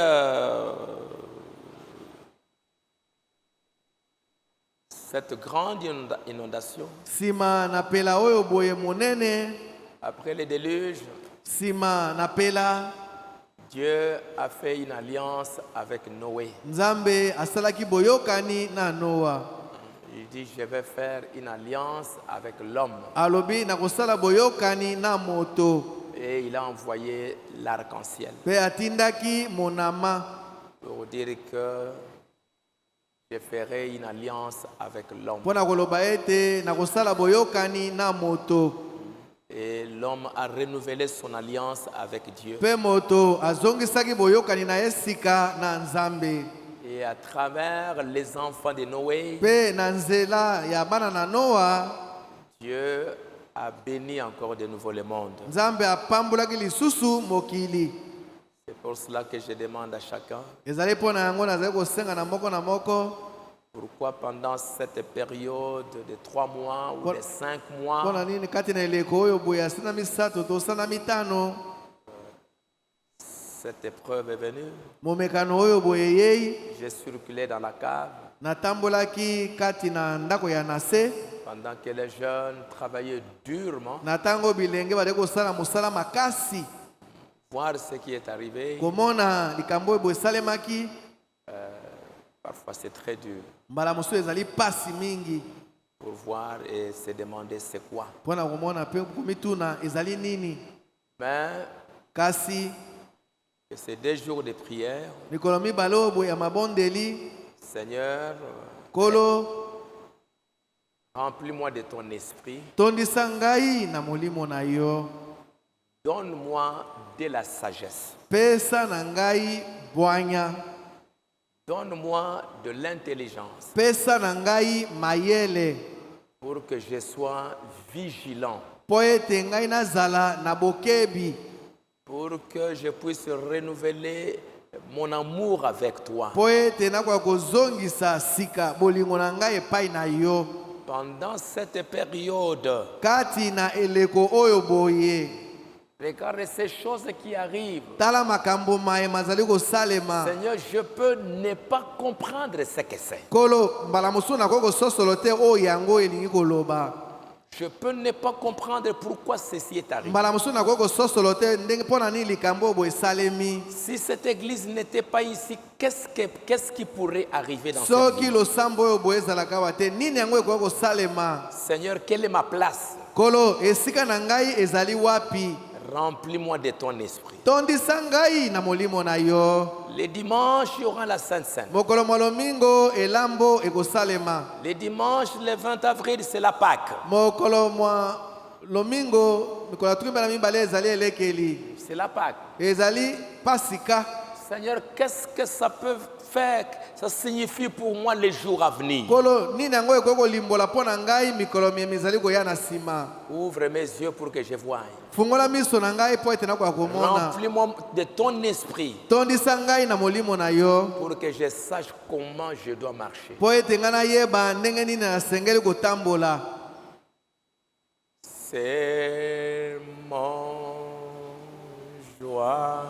cette grande inondation, Sima na pela oyo boye monene. après le déluge, Sima na pela. Dieu a fait une alliance avec Noé. Nzambe asalaki boyokani na Noa. Il dit, je vais faire une alliance avec l'homme. Alobi na kosala boyokani na moto. Et il a envoyé l'arc-en-ciel Pe atindaki monama. pour dire que je ferai une alliance avec l'homme. Pona koloba ete na kosala boyokani na moto. Et l'homme a renouvelé son alliance avec Dieu. Pe moto azongisaki boyokani na esika na Nzambe. Et à travers les enfants de Noé, Pe na nzela ya bana na Noa, Dieu a béni encore de nouveau le monde. Nzambe apambulaki lisusu mokili. C'est pour cela que je demande à chacun, Ezali pona yango nazali kosenga na moko. pourquoi pendant cette période de 3 mois ou de 5 mois, Pona nini kati na eleko oyo boye asina misato tosana mitano. cette épreuve est venue. Momekano oyo boye yei. J'ai circulé dans la cave Natambolaki kati na ndako ya nase. pendant que les jeunes travaillaient durement, Na tango bilenge bale kosala mosala makasi. voir ce qui est arrivé. Komona likambo oyo boye salemaki. Parfois c'est très dur Mbala mosusu ezali pasi mingi. pour voir et se demander c'est quoi. Pona komona pe komituna ezali nini. Mais Kasi que ces 2 jours de prière, mikolo mibale oyo boye ya mabondeli. Seigneur, Kolo remplis-moi de ton esprit. tondisa ngai na molimo na yo. donne-moi de la sagesse. Pesa na ngai bwanya. Donne-moi de l'intelligence Pesa na ngai mayele. pour que je sois vigilant, Po ete ngai nazala na bokebi. pour que je puisse renouveler mon amour avec toi. Po ete nakoka kozongisa sika bolingo na ngai epai na yo. Pendant cette période, Kati na eleko oyo boye. regarde ces choses qui arrivent. Tala makambo maye mazali kosalema. Seigneur, je peux ne pas comprendre ce que c'est. Kolo mbala mosusu nakoki kososolo te oyo yango elingi koloba. Je peux ne pas comprendre pourquoi ceci est arrivé. Mbala mosusu nakoki kososolo te ndenge mpo na nini likambo oyo boye esalemi. Si cette église n'était pas ici, qu'est-ce qui pourrait arriver dans cette Soki vie? losambo oyo boye ezalaka wa te nini yango ekoki kosalema. Seigneur, quelle est ma place? Kolo esika na ngai ezali wapi. Remplis-moi de ton esprit. Tondisa ngai na molimo na yo. Les dimanches, il y aura la Sainte Seine. Mokolo malomingo elambo ekosalema. Les dimanches, le 20 avril, c'est la Pâque. Mokolo mwa lomingo mikolo tukimba na mibale ezali elekeli. C'est la Pâque. Ezali pasika. Seigneur, qu'est-ce que ça peut faire, ça signifie pour moi les jours à venir? Kolo nini yango ekoki kolimbola mpo na ngai mikolo mizali koya na nsima. Ouvre mes yeux pour que je voie. Fungola miso na ngai mpo ete nakoka komona. Remplis-moi de ton esprit Tondisa ngai na molimo na yo. pour que je sache comment je dois marcher. Po ete ngai nayeba ndenge nini nasengeli kotambola. C'est mon joie.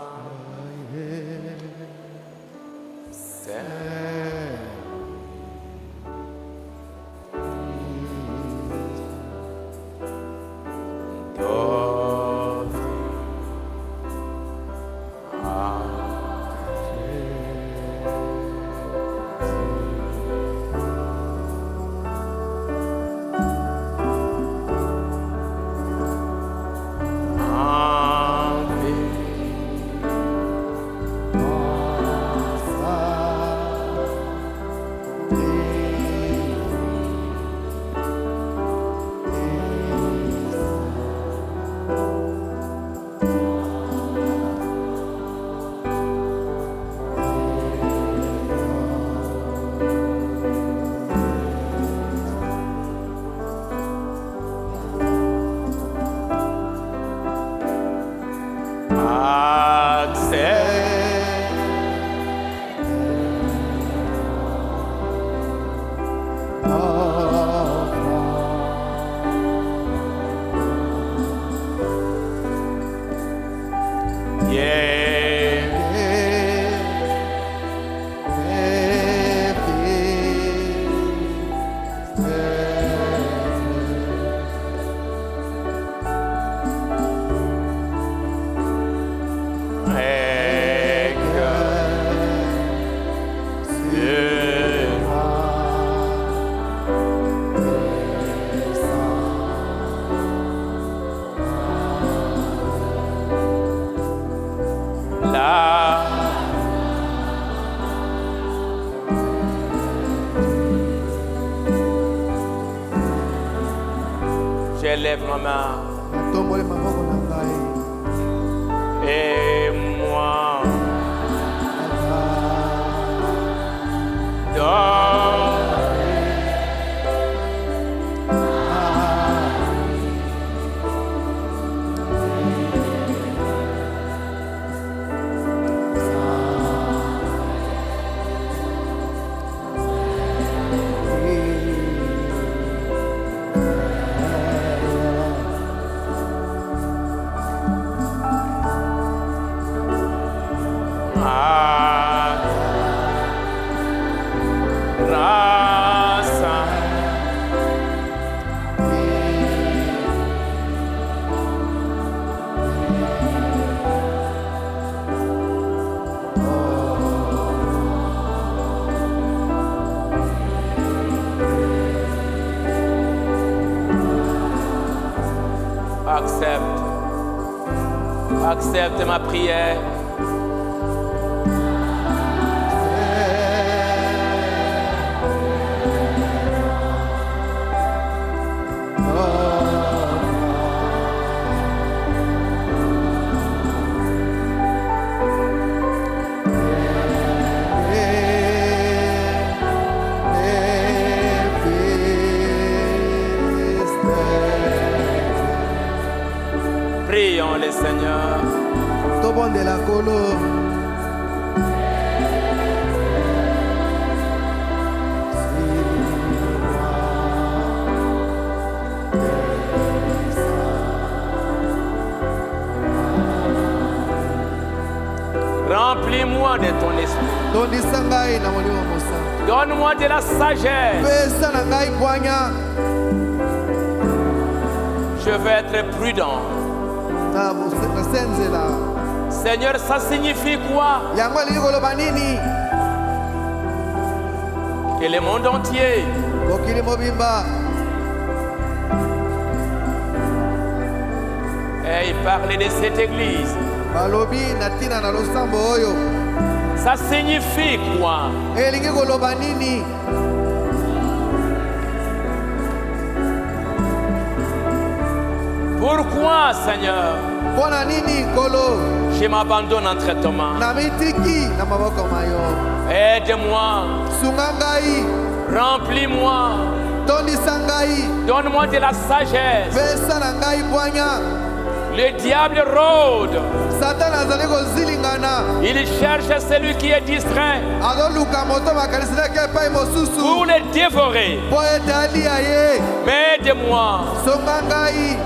J'élève ma main. Natomboli maboko na ngai. Et moi, accepte ma prière. Prions le Seigneur. tobondela Nkolo. Remplis-moi de ton esprit. Tondisa ngai na molimo mosantu. Donne-moi de la sagesse. Pesa na ngai bwanya Je veux être prudent. na senzela. Seigneur, ça signifie quoi? Yango elingi koloba nini? Que le monde entier Mokili mobimba ait parlé de cette église. balobi na ntina na losambo oyo. Ça signifie quoi? Elingi koloba nini? Pourquoi, Seigneur, Mpona nini Nkolo? je m'abandonne entre tes mains? Na mitiki na maboko mayo. Aide-moi, Sunga ngai, remplis-moi, tondisa ngai, donne-moi de la sagesse. pesa na ngai bwanya. Le diable rôde, Satan azali kozilingana. il cherche celui qui est distrait Azoluka moto makalisinaki epai pour mosusu. le dévorer. Po ete alia ye. Mais aide-moi, Songa ngai,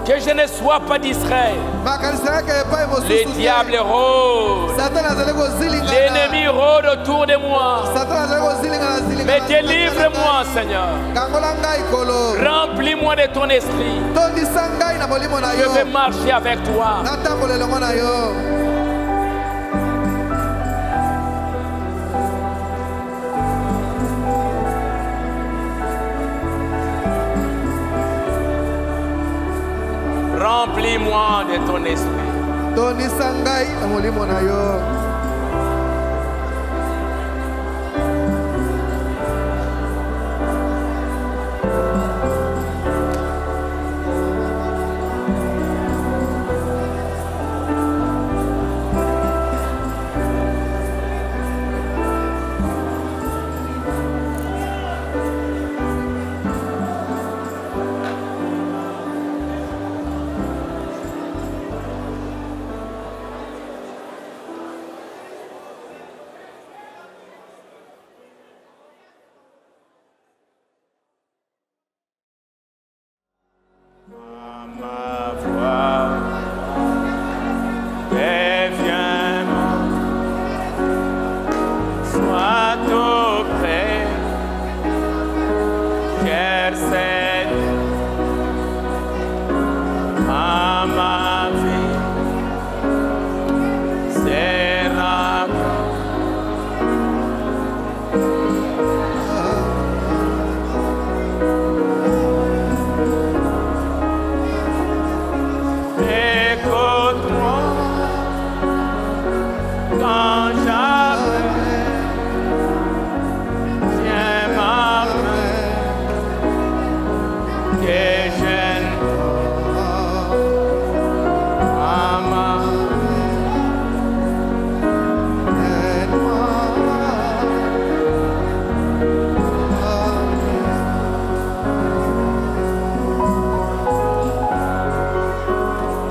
que je ne sois pas distrait. makalisinaki epai mosusu. Le diable rôde, Satan azali kozilingana. l'ennemi rôde autour de moi. Satan azali kozilingana zilingana. Mais délivre-moi, Seigneur. Kangola ngai Nkolo. Remplis-moi de ton esprit. Tondisa ngai na molimo na Je yo. veux marcher avec toi. Natambola elongo na yo. Remplis-moi de ton esprit. Tondisa ngai na molimo na yo. Ma voix deviens-moi, sois auprès, cher Seigneur, à ma vie sera écoute-moi quand j'appelle, tiens ma main, que je à ma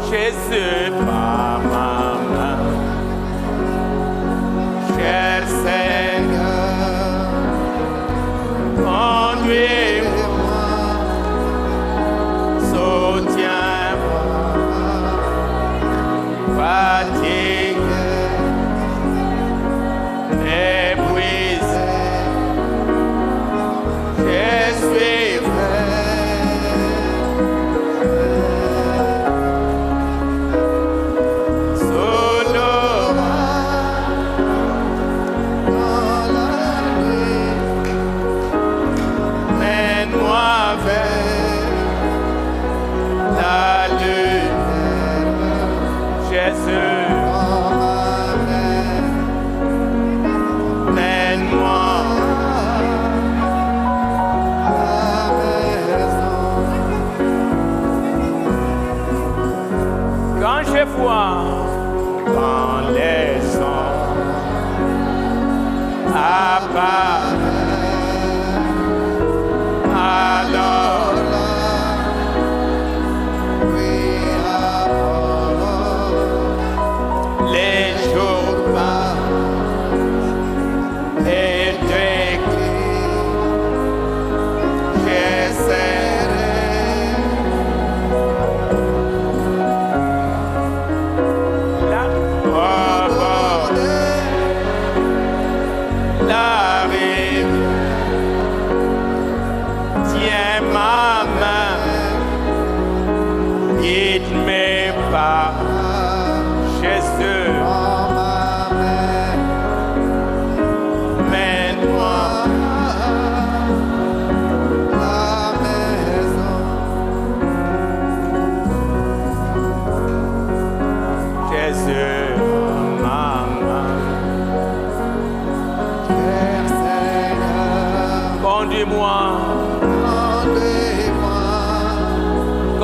Jésus par ma main, cher Seigneur, conduis-moi, soutiens-moi, fatigué, épuisé, je suis mène-moi vers la lumière, Jésus. Mène-moi à la maison. Quand je vois dans les sons apparaître, alors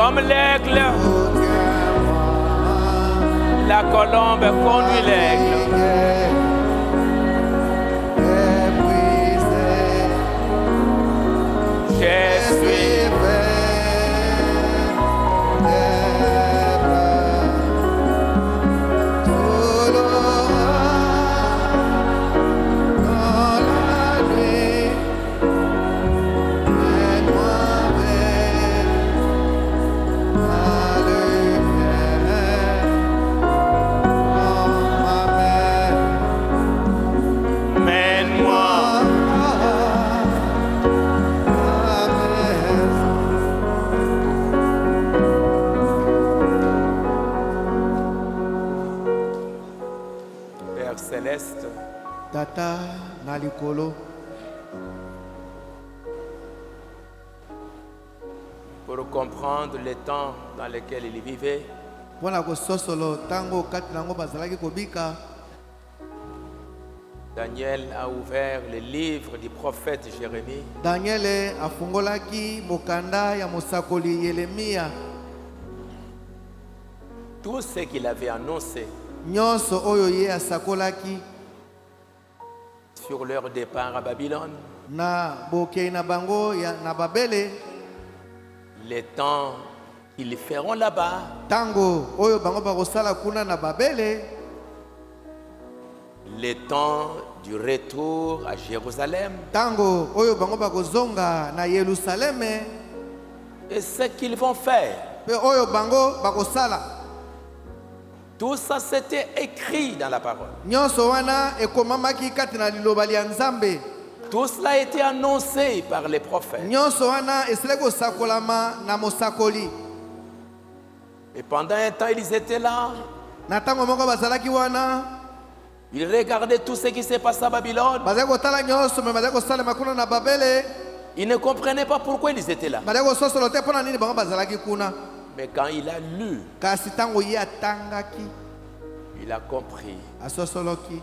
Comme l'aigle, la colombe conduit l'aigle. Je suis céleste, Tata na likolo pour comprendre les temps dans lesquels il vivait, mpona kososolo ntango kati nango bazalaki kobika. Daniel a ouvert le livre du prophète Jérémie. Daniele afungolaki mokanda ya mosakoli Yeremia. Tout ce qu'il avait annoncé Nyonso oyo ye asakolaki sur leur départ à Babylone, na bokei na bango ya na Babele, les temps qu'ils feront là-bas, tango oyo bango bakosala kuna na Babele, les temps du retour à Jérusalem, tango oyo bango bakozonga na Yerusaleme, et ce qu'ils vont faire. pe oyo bango bakosala. Tout ça c'était écrit dans la parole. Nyonso wana ekomamaki kati na liloba lya Nzambe. Tout cela a été annoncé par les prophètes. Nyonso wana esili kosakolama na mosakoli. Et pendant un temps, ils étaient là. Na tango moko bazalaki wana, Ils regardaient tout ce qui s'est passé à Babylone. bazali kotala nyonso me bazali kosalema kuna na Babele. Ils ne comprenaient pas pourquoi ils étaient là. Bazali kososolo te mpona nini bango bazalaki kuna. Mais quand il a lu, Kasi tango ye atangaki, il a compris. asosoloki.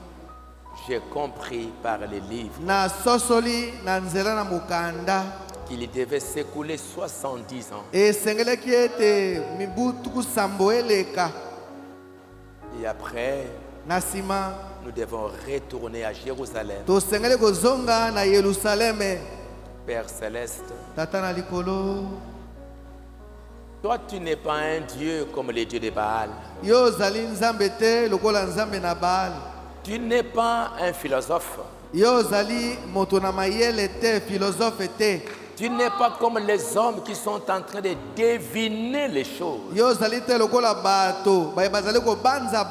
J'ai compris par les livres Na sosoli na nzela na mukanda. qu'il devait s'écouler 70 ans. Esengeleki ete mibu tuku sambo eleka. Et après, Na sima, nous devons retourner à Jérusalem. tosengeli kozonga na Yerusaleme. Père céleste, Tata na likolo, toi tu n'es pas un Dieu comme les dieux de Baal. yo zali nzambe te lokola nzambe na Baal. Tu n'es pas un philosophe. Yo zali moto na mayele te, philosophe te. Tu n'es pas comme les hommes qui sont en train de deviner les choses. Yo zali te lokola bato, baye bazali ko banza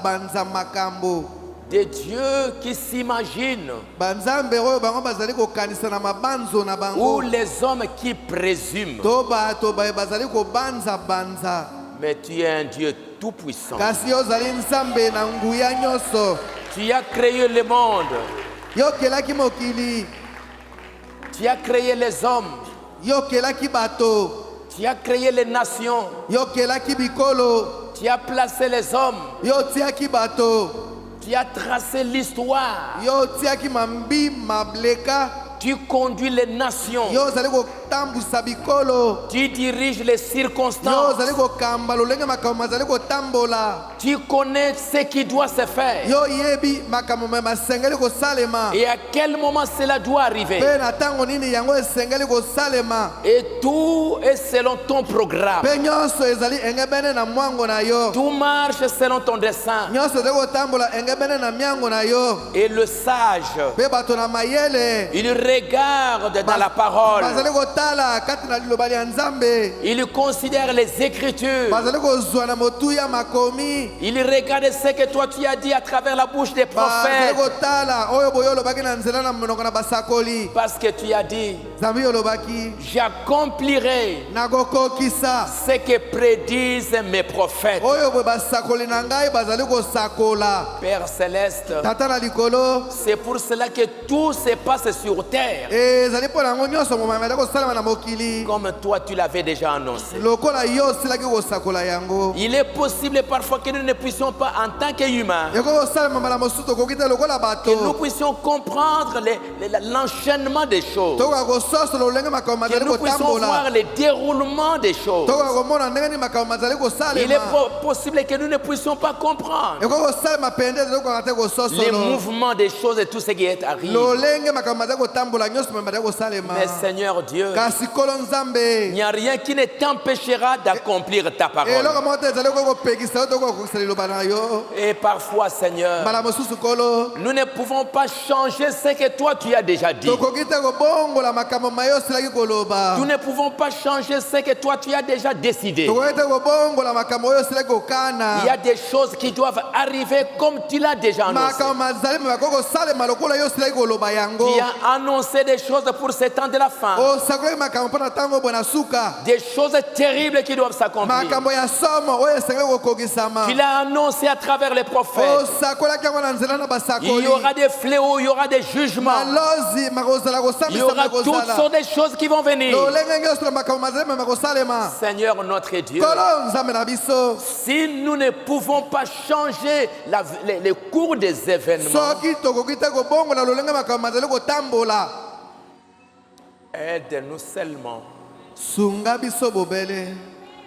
makambo. Des dieux qui s'imaginent. Banzambe oyo bango bazali ko kanisa na mabanzo na Ou bango. les hommes qui présument. To bato baye bazali ko banza. Mais tu es un Dieu tout-puissant. Kasi yo zali nzambe na nguya nyonso. Tu as créé le monde. Yo kelaki mokili, Tu as créé les hommes. yo kelaki bato, Tu as créé les nations. yo kelaki bikolo, Tu as placé les hommes. yo tiaki bato, Tu as tracé l'histoire. yo tiaki mambi mableka, Tu conduis les nations. yo zali kotambusa bikolo, Tu diriges les yo circonstances. zali kokamba lolenge makambo mazali kotambola, Tu connais ce qui doit se faire. yo yebi makambo me masengeli kosalema, Et à quel moment cela doit arriver. pe na tango nini yango esengeli kosalema, Et tout est selon ton programme. pe nyonso ezali engebene na mwango na yo, Tout marche selon ton dessein. nyonso ezali kotambola engebene na miango na yo, Et le sage, pe bato na mayele il regarde dans la parole. bazali kotala kati na liloba lya Nzambe, Il considère les Écritures. bazali kozwa na motuya makomi, Il regarde ce que toi tu as dit à travers la bouche des bazali prophètes. kotala oyo boyo olobaki na nzela na monoko na basakoli. Parce que tu as dit, Nzambe olobaki j'accomplirai nakokokisa ce que prédisent mes prophètes. oyo boye basakoli na ngai bazali kosakola. Père céleste, Tata na likolo, c'est pour cela que tout se passe sur terre. ezali mpo na yango nyonso momema ezali kosala esalama na mokili comme toi tu l'avais déjà annoncé. lokola yo osilaki kosakola yango. Il est possible parfois que nous ne puissions pas, en tant qu'humains, ekoki kosalema mbala mosusu tokoki te lokola que nous bato puissions comprendre l'enchaînement des choses, tokoka kososola olenge makambo que mazali nous puissions voir kotambola le déroulement des choses. tokoka komona ndenge nini makambo mazali Il est kosalema possible que nous ne puissions pas comprendre ekoki kosalema pende te tokoka te les kososolo mouvements des choses et tout ce qui est arrivé. lolenge makambo mazali kotambola nyonso me bazali kosalema. Mais Seigneur Dieu, kasi kolo il nzambe n'y a rien qui ne t'empêchera d'accomplir ta parole. eloko moko te ezali kokopekisa yo tokoka kokokisa liloba na yo. Et parfois, Seigneur, mbala mosusu kolo nous ne pouvons pas changer ce que toi tu as déjà dit. tokoki te kobongola makambo ma yo osilaki koloba. Nous ne pouvons pas changer ce que toi tu as déjà décidé. tokoki te kobongola makambo oyo osilaki kokana. Il y a des choses qui doivent arriver comme tu l'as déjà annoncé. makambo mazali me bakoki kosalema lokola yo osilaki koloba yango. Tu as annoncé des choses pour ce temps de la fin. osakolaki makambo mpo na ntango boye na suka. Des choses terribles qui doivent s'accomplir. makambo ya somo oyo esengeli kokokisama. Tu l'as annoncé à travers les prophètes. osakolaki yango na nzela na Il basakoli. y aura des fléaux, il y aura des jugements. malozi makozala Il y aura kosambisa toutes makozala. sortes de choses qui vont venir. lolenge nyonso na makambo mazali me makosalema. Seigneur notre Dieu, kolo nzambe na biso si nous ne pouvons pas changer les cours des événements, soki tokoki te kobongola lolenge makambo mazali kotambola aide-nous seulement. sunga biso bobele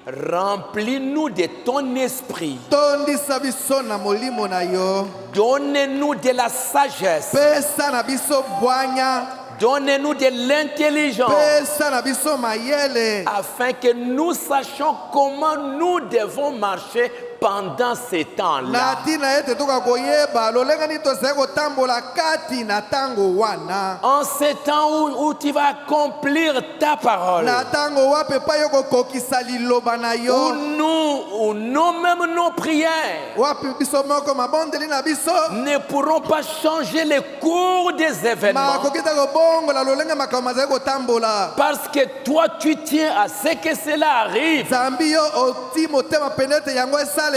Remplis-nous de ton esprit. tondisa biso na molimo na yo. Donne-nous de la sagesse. pesa na biso bwanya. Donne-nous de l'intelligence pesa na biso mayele afin que nous sachions comment nous devons marcher pendant ces na temps-là. ntina ete toka koyeba lolenge nini tozali kotambola kati na ntango wana. En ces temps où tu vas accomplir ta parole, na ntango wapi epai yo kokokisa liloba na où yo. nous-mêmes nos prières wapi biso moko mabondeli na biso ne pourront pas changer le cours des événements. makoki te kobongola lolenge makambo mazali kotambola. Parce que toi, tu tiens à ce que cela arrive. nzambi yo oti motema pene ete yango esalema.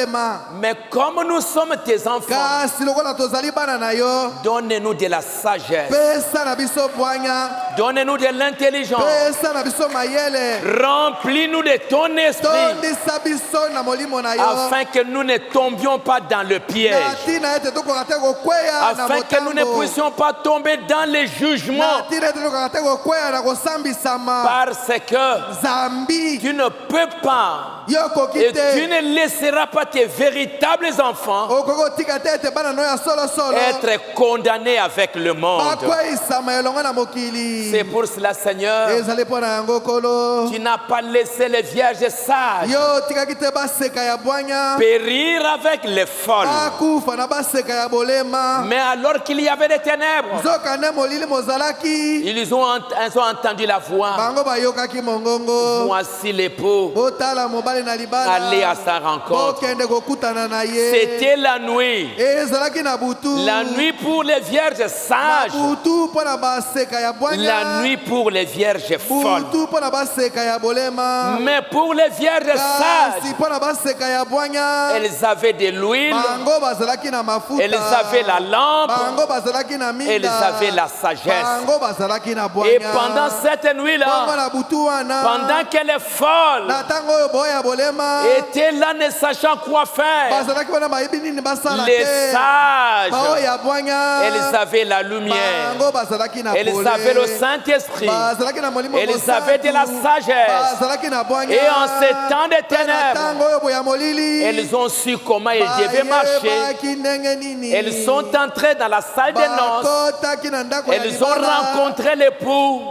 Mais comme nous sommes tes enfants, kasi lokola tozali bana na yo donne-nous de la sagesse. pesa na biso bwanya. Donne-nous de l'intelligence. pesa na biso mayele Remplis-nous de ton esprit tondisa biso na molimo na yo afin que nous ne tombions pas dans le na piège. ntina ete tokoka te kokweya na Afin que nous ne motambo. puissions pas tomber dans les na jugements. ntina ete tokoka te kokweya na kosambisama. Parce que nzambi tu ne peux pas yo koki et tu te ne laisseras pas tes véritables enfants okoki kotika te ete bana no ya solosolo être condamnés avec le monde. bakweyisama elongo na mokili. C'est pour cela, Seigneur, ezali mpo na yango kolo tu n'as pas laissé les vierges sages yo otikaki te baseka ya bwanya périr avec les folles. bakufa na baseka ya bolema. Mais alors qu'il y avait des ténèbres, nzoka nde molili mozalaki ils ont entendu la voix. bango bayokaki mongongo. Voici l'époux, botala mobali na libala allez à sa rencontre. bokende kokutana na ye. C'était la nuit. ezalaki na butu La nuit pour les vierges na sages. butu mpo na baseka ya bwanya. La nuit pour les vierges folles. butu mpo na baseka ya bolema. Mais pour les vierges kasi sages, mpo na baseka ya bwanya elles avaient de l'huile, bango bazalaki na mafuta. elles avaient la lampe, bango bazalaki na minda. elles avaient la sagesse. bango bazalaki na Et bwanya. pendant cette bongo nuit-là, na butu wana pendant que les folles na ntango oyo boya bolema étaient là ne sachant quoi faire, bazalaki wana bayebi nini basala les te. sages, bao ya bwanya elles avaient la lumière, bango bazalaki na elles pole. avaient le Saint-Esprit, bazalaki na molimo elles mosantu. avaient de la sagesse. bazalaki na bwanya. Et en ces temps de Mpe na ténèbres, ntango oyo boya molili elles ont su comment elles devaient marcher. bayebaki ndenge nini. Elles sont entrées dans la salle des noces. bakotaki na ndako ya Elles ont libala. rencontré l'époux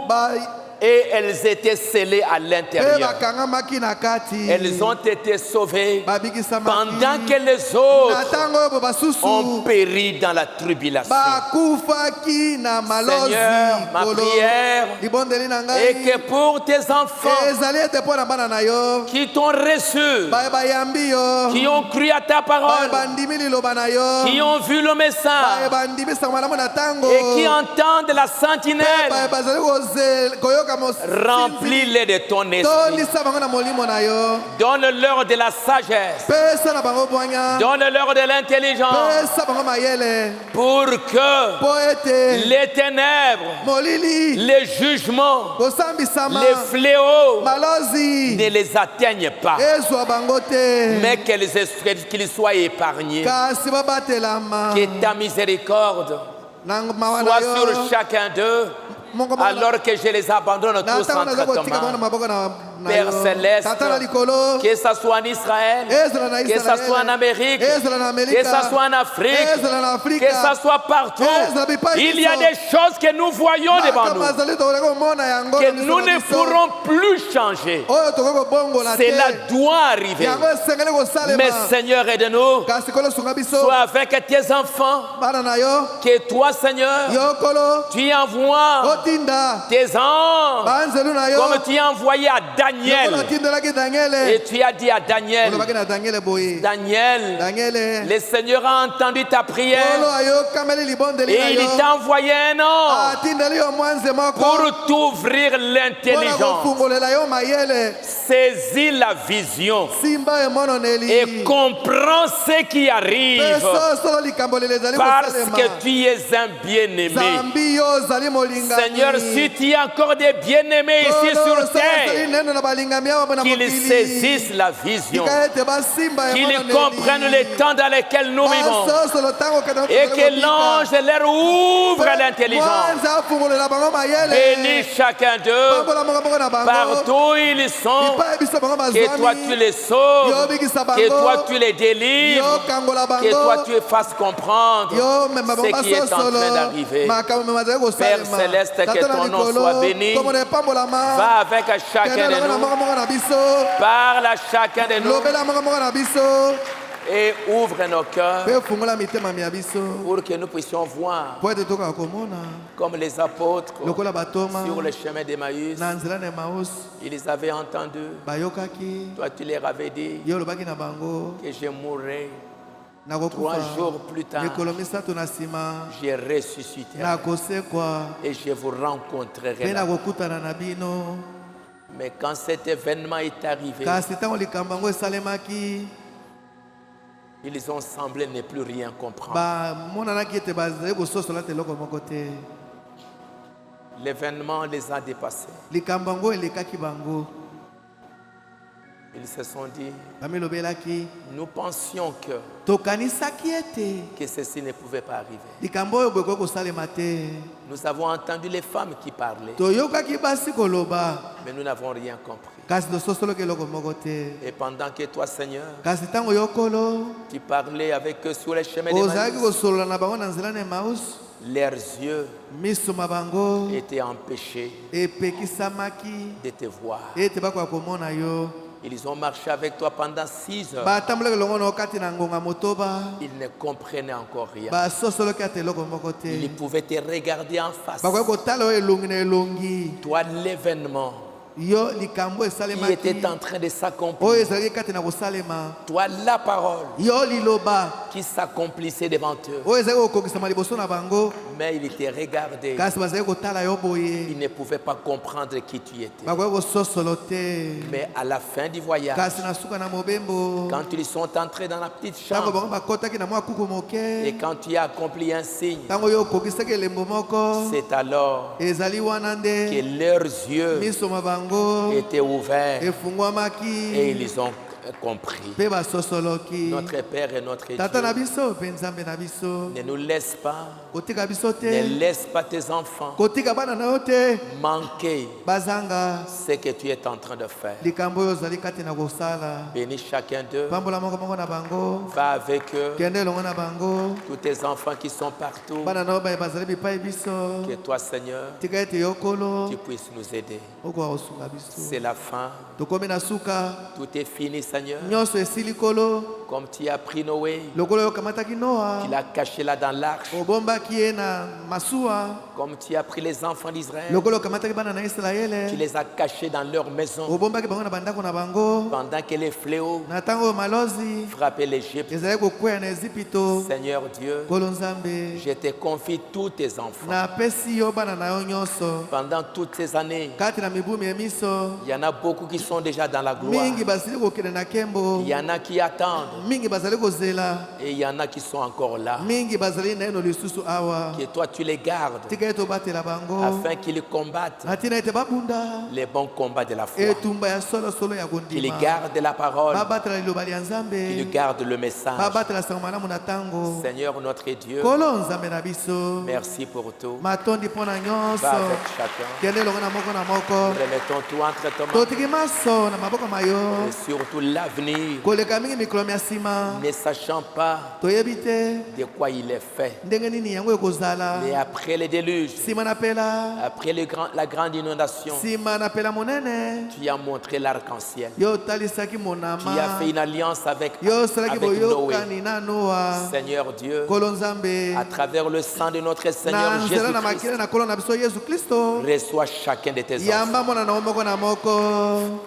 et elles étaient scellées à mpe l'intérieur. bakangamaki na kati. Elles ont été sauvées babikisamaki. pendant que les na autres ntango oyo bo ont basusu péri dans la tribulation. bakufaki na malozi. Seigneur, ma Kolo. prière libondeli na et ngai que pour tes enfants ezali ete mpo na bana na yo qui t'ont reçu, bayambi yo qui ont cru à ta parole, bandimi liloba na yo qui ont vu le message bandimi sango malamu na ntango et qui entendent la sentinelle, bazali koyoka Remplis-les de ton esprit. Donne-leur de la sagesse. Donne-leur de l'intelligence. Pour que les ténèbres, les jugements, les fléaux ne les atteignent pas, mais qu'ils soient épargnés. Que ta miséricorde soit sur chacun d'eux, alors que je les abandonne tous entre ta main. Père Céleste, que ce soit en Israël, que ce soit en Amérique, que ce soit en Afrique, que ce soit partout, il y a des choses que nous voyons devant nous, que nous ne pourrons plus changer. Cela doit arriver. Mais Seigneur, aide-nous. Sois avec tes enfants, que toi, Seigneur, tu envoies tes anges, comme tu as envoyé à Daniel. Et tu as dit à Daniel, Daniel, le Seigneur a entendu ta prière et il t'a envoyé un ange pour t'ouvrir l'intelligence. Saisis la vision et comprends ce qui arrive, parce que tu es un bien-aimé. Seigneur, si tu as encore des bien-aimés ici sur terre, qu'ils saisissent la vision, qu'ils comprennent les temps dans lesquels nous vivons, et que l'ange leur ouvre l'intelligence. Bénis chacun d'eux, partout où ils sont, que toi tu les sauves, que toi tu les délivres, que toi tu fasses comprendre ce qui est en train d'arriver. Père Céleste, que ton nom soit béni. Va avec chacun de nous, parle à chacun de nous et ouvre nos cœurs pour que nous puissions voir comme les apôtres sur le chemin d'Emmaüs. Ils avaient entendu, toi tu leur avais dit que je mourrai. 3 jours plus tard, j'ai ressuscité et je vous rencontrerai là. Mais quand cet événement est arrivé, ils ont semblé ne plus rien comprendre. L'événement les a dépassés. Ils se sont dit, nous pensions que ceci ne pouvait pas arriver. Nous avons entendu les femmes qui parlaient, mais nous n'avons rien compris. Et pendant que toi, Seigneur, tu parlais avec eux sur les chemins d'Emmaüs, leurs yeux étaient empêchés de te voir. Ils ont marché avec toi pendant 6 heures. Ils ne comprenaient encore rien. Ils pouvaient te regarder en face. Toi, l'événement qui était en train de s'accomplir. Toi, la parole qui s'accomplissait devant eux. Mais ils te regardaient. Ils ne pouvaient pas comprendre qui tu étais. Mais à la fin du voyage, quand ils sont entrés dans la petite chambre, et quand tu as accompli un signe, c'est alors que leurs yeux étaient ouverts et ils ont compris. Notre Père et notre Dieu, ne nous laisse pas, ne laisse pas tes enfants manquer ce que tu es en train de faire. Bénis chacun d'eux, va avec eux, tous tes enfants qui sont partout, que toi, Seigneur, tu puisses nous aider. C'est la fin, tout est fini, Seigneur. Comme tu as pris Noé, lokola okamataki Noa tu l'as caché là dans l'arche. obombaki ye na masuwa Comme tu as pris les enfants d'Israël, lokola okamataki bana na tu Israele les as cachés dans leur maison obombaki bango na bandako na bango pendant que les fléaux na ntango oyo malozi frappaient l'Égypte. ezali kokwea na Ezipito. Seigneur Dieu, Nkolo Nzambe je te confie tous tes enfants. napesi yo bana na yo nyonso Pendant toutes ces années, kati na mibumi ya miso il y en a beaucoup qui sont déjà dans la gloire. mingi bazali kokende na nkembo Il y en a qui attendent mingi bazali kozela et il y en a qui sont encore là. mingi bazali na ino lisusu awa Que toi tu les gardes tika ete obatela bango afin qu'ils combattent na ntina ete babunda les bons combats de la foi. etumba ya solosolo ya Qu'ils kondima gardent la parole, babatela liloba lya qu'ils nzambe gardent le message. babatela sango malamu na ntango Seigneur notre Dieu, nkolo nzambe na biso merci pour tout. matondi mpo na Va nyonso avec chacun. kende elongo na moko na moko Remettons tout entre tes mains totiki maso na maboko ma yo et surtout l'avenir, koleka mingi mikolo ya nsima ne sachant pas toyebi te de quoi il est fait. ndenge nini yango ekozala Et après le déluge, nsima na pela après la grande inondation, nsima na pela monene tu as montré l'arc-en-ciel. yo otalisaki Tu as monama fait une alliance avec yo osalaki Noé. boyokani na Noa. Seigneur Dieu, nkolo nzambe à travers le sang de notre na Seigneur nzela na Jésus-Christ, makila na nkolo na biso yesu kristo reçois chacun de tes enfants yamba mwana na yo moko na moko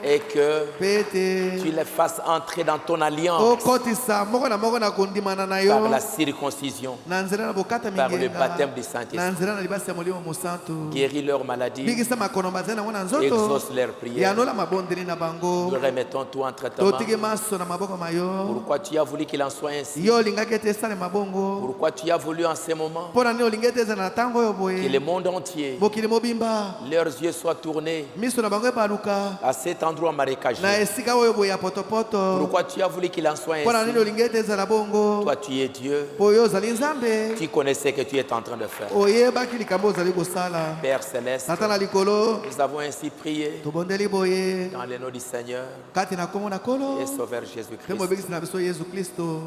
et que mpe ete tu les fasses entrer dans ton alliance okotisa moko na moko na kondimana na par yo la circoncision, na nzela na bokata par le mingenga baptême du na Saint-Esprit. nzela na libasi ya molimo mosantu Guéris leurs maladies, bikisa makono bazali nango na nzoto exauce leurs prières. yanola mabondeli na bango Nous remettons tout entre tes mains. totiki maso na maboko ma yo Pourquoi tu as voulu qu'il en soit ainsi? yo olingaki ete esalema bongo Pourquoi tu as voulu en ce moment mpo na nini olingi ete ezala na ntango oyo que boye le monde entier, mokili mobimba leurs yeux soient tournés miso na bango ebaluka à cet endroit marécageux? na esika oyo boye ya potopoto Pourquoi tu as voulu qu'il en soit mpo na nini ainsi? olingi ete ezala bongo Toi, tu es Dieu. mpo yo ozali nzambe Tu connaissais que tu es en train de faire. oyebaki likambo ozali kosala Père céleste, tata na likolo nous avons ainsi prié tobondeli boye dans le nom du Seigneur kati na kombo na kolo et Sauveur mpe Jésus-Christ. mobekisi na biso yesu kristo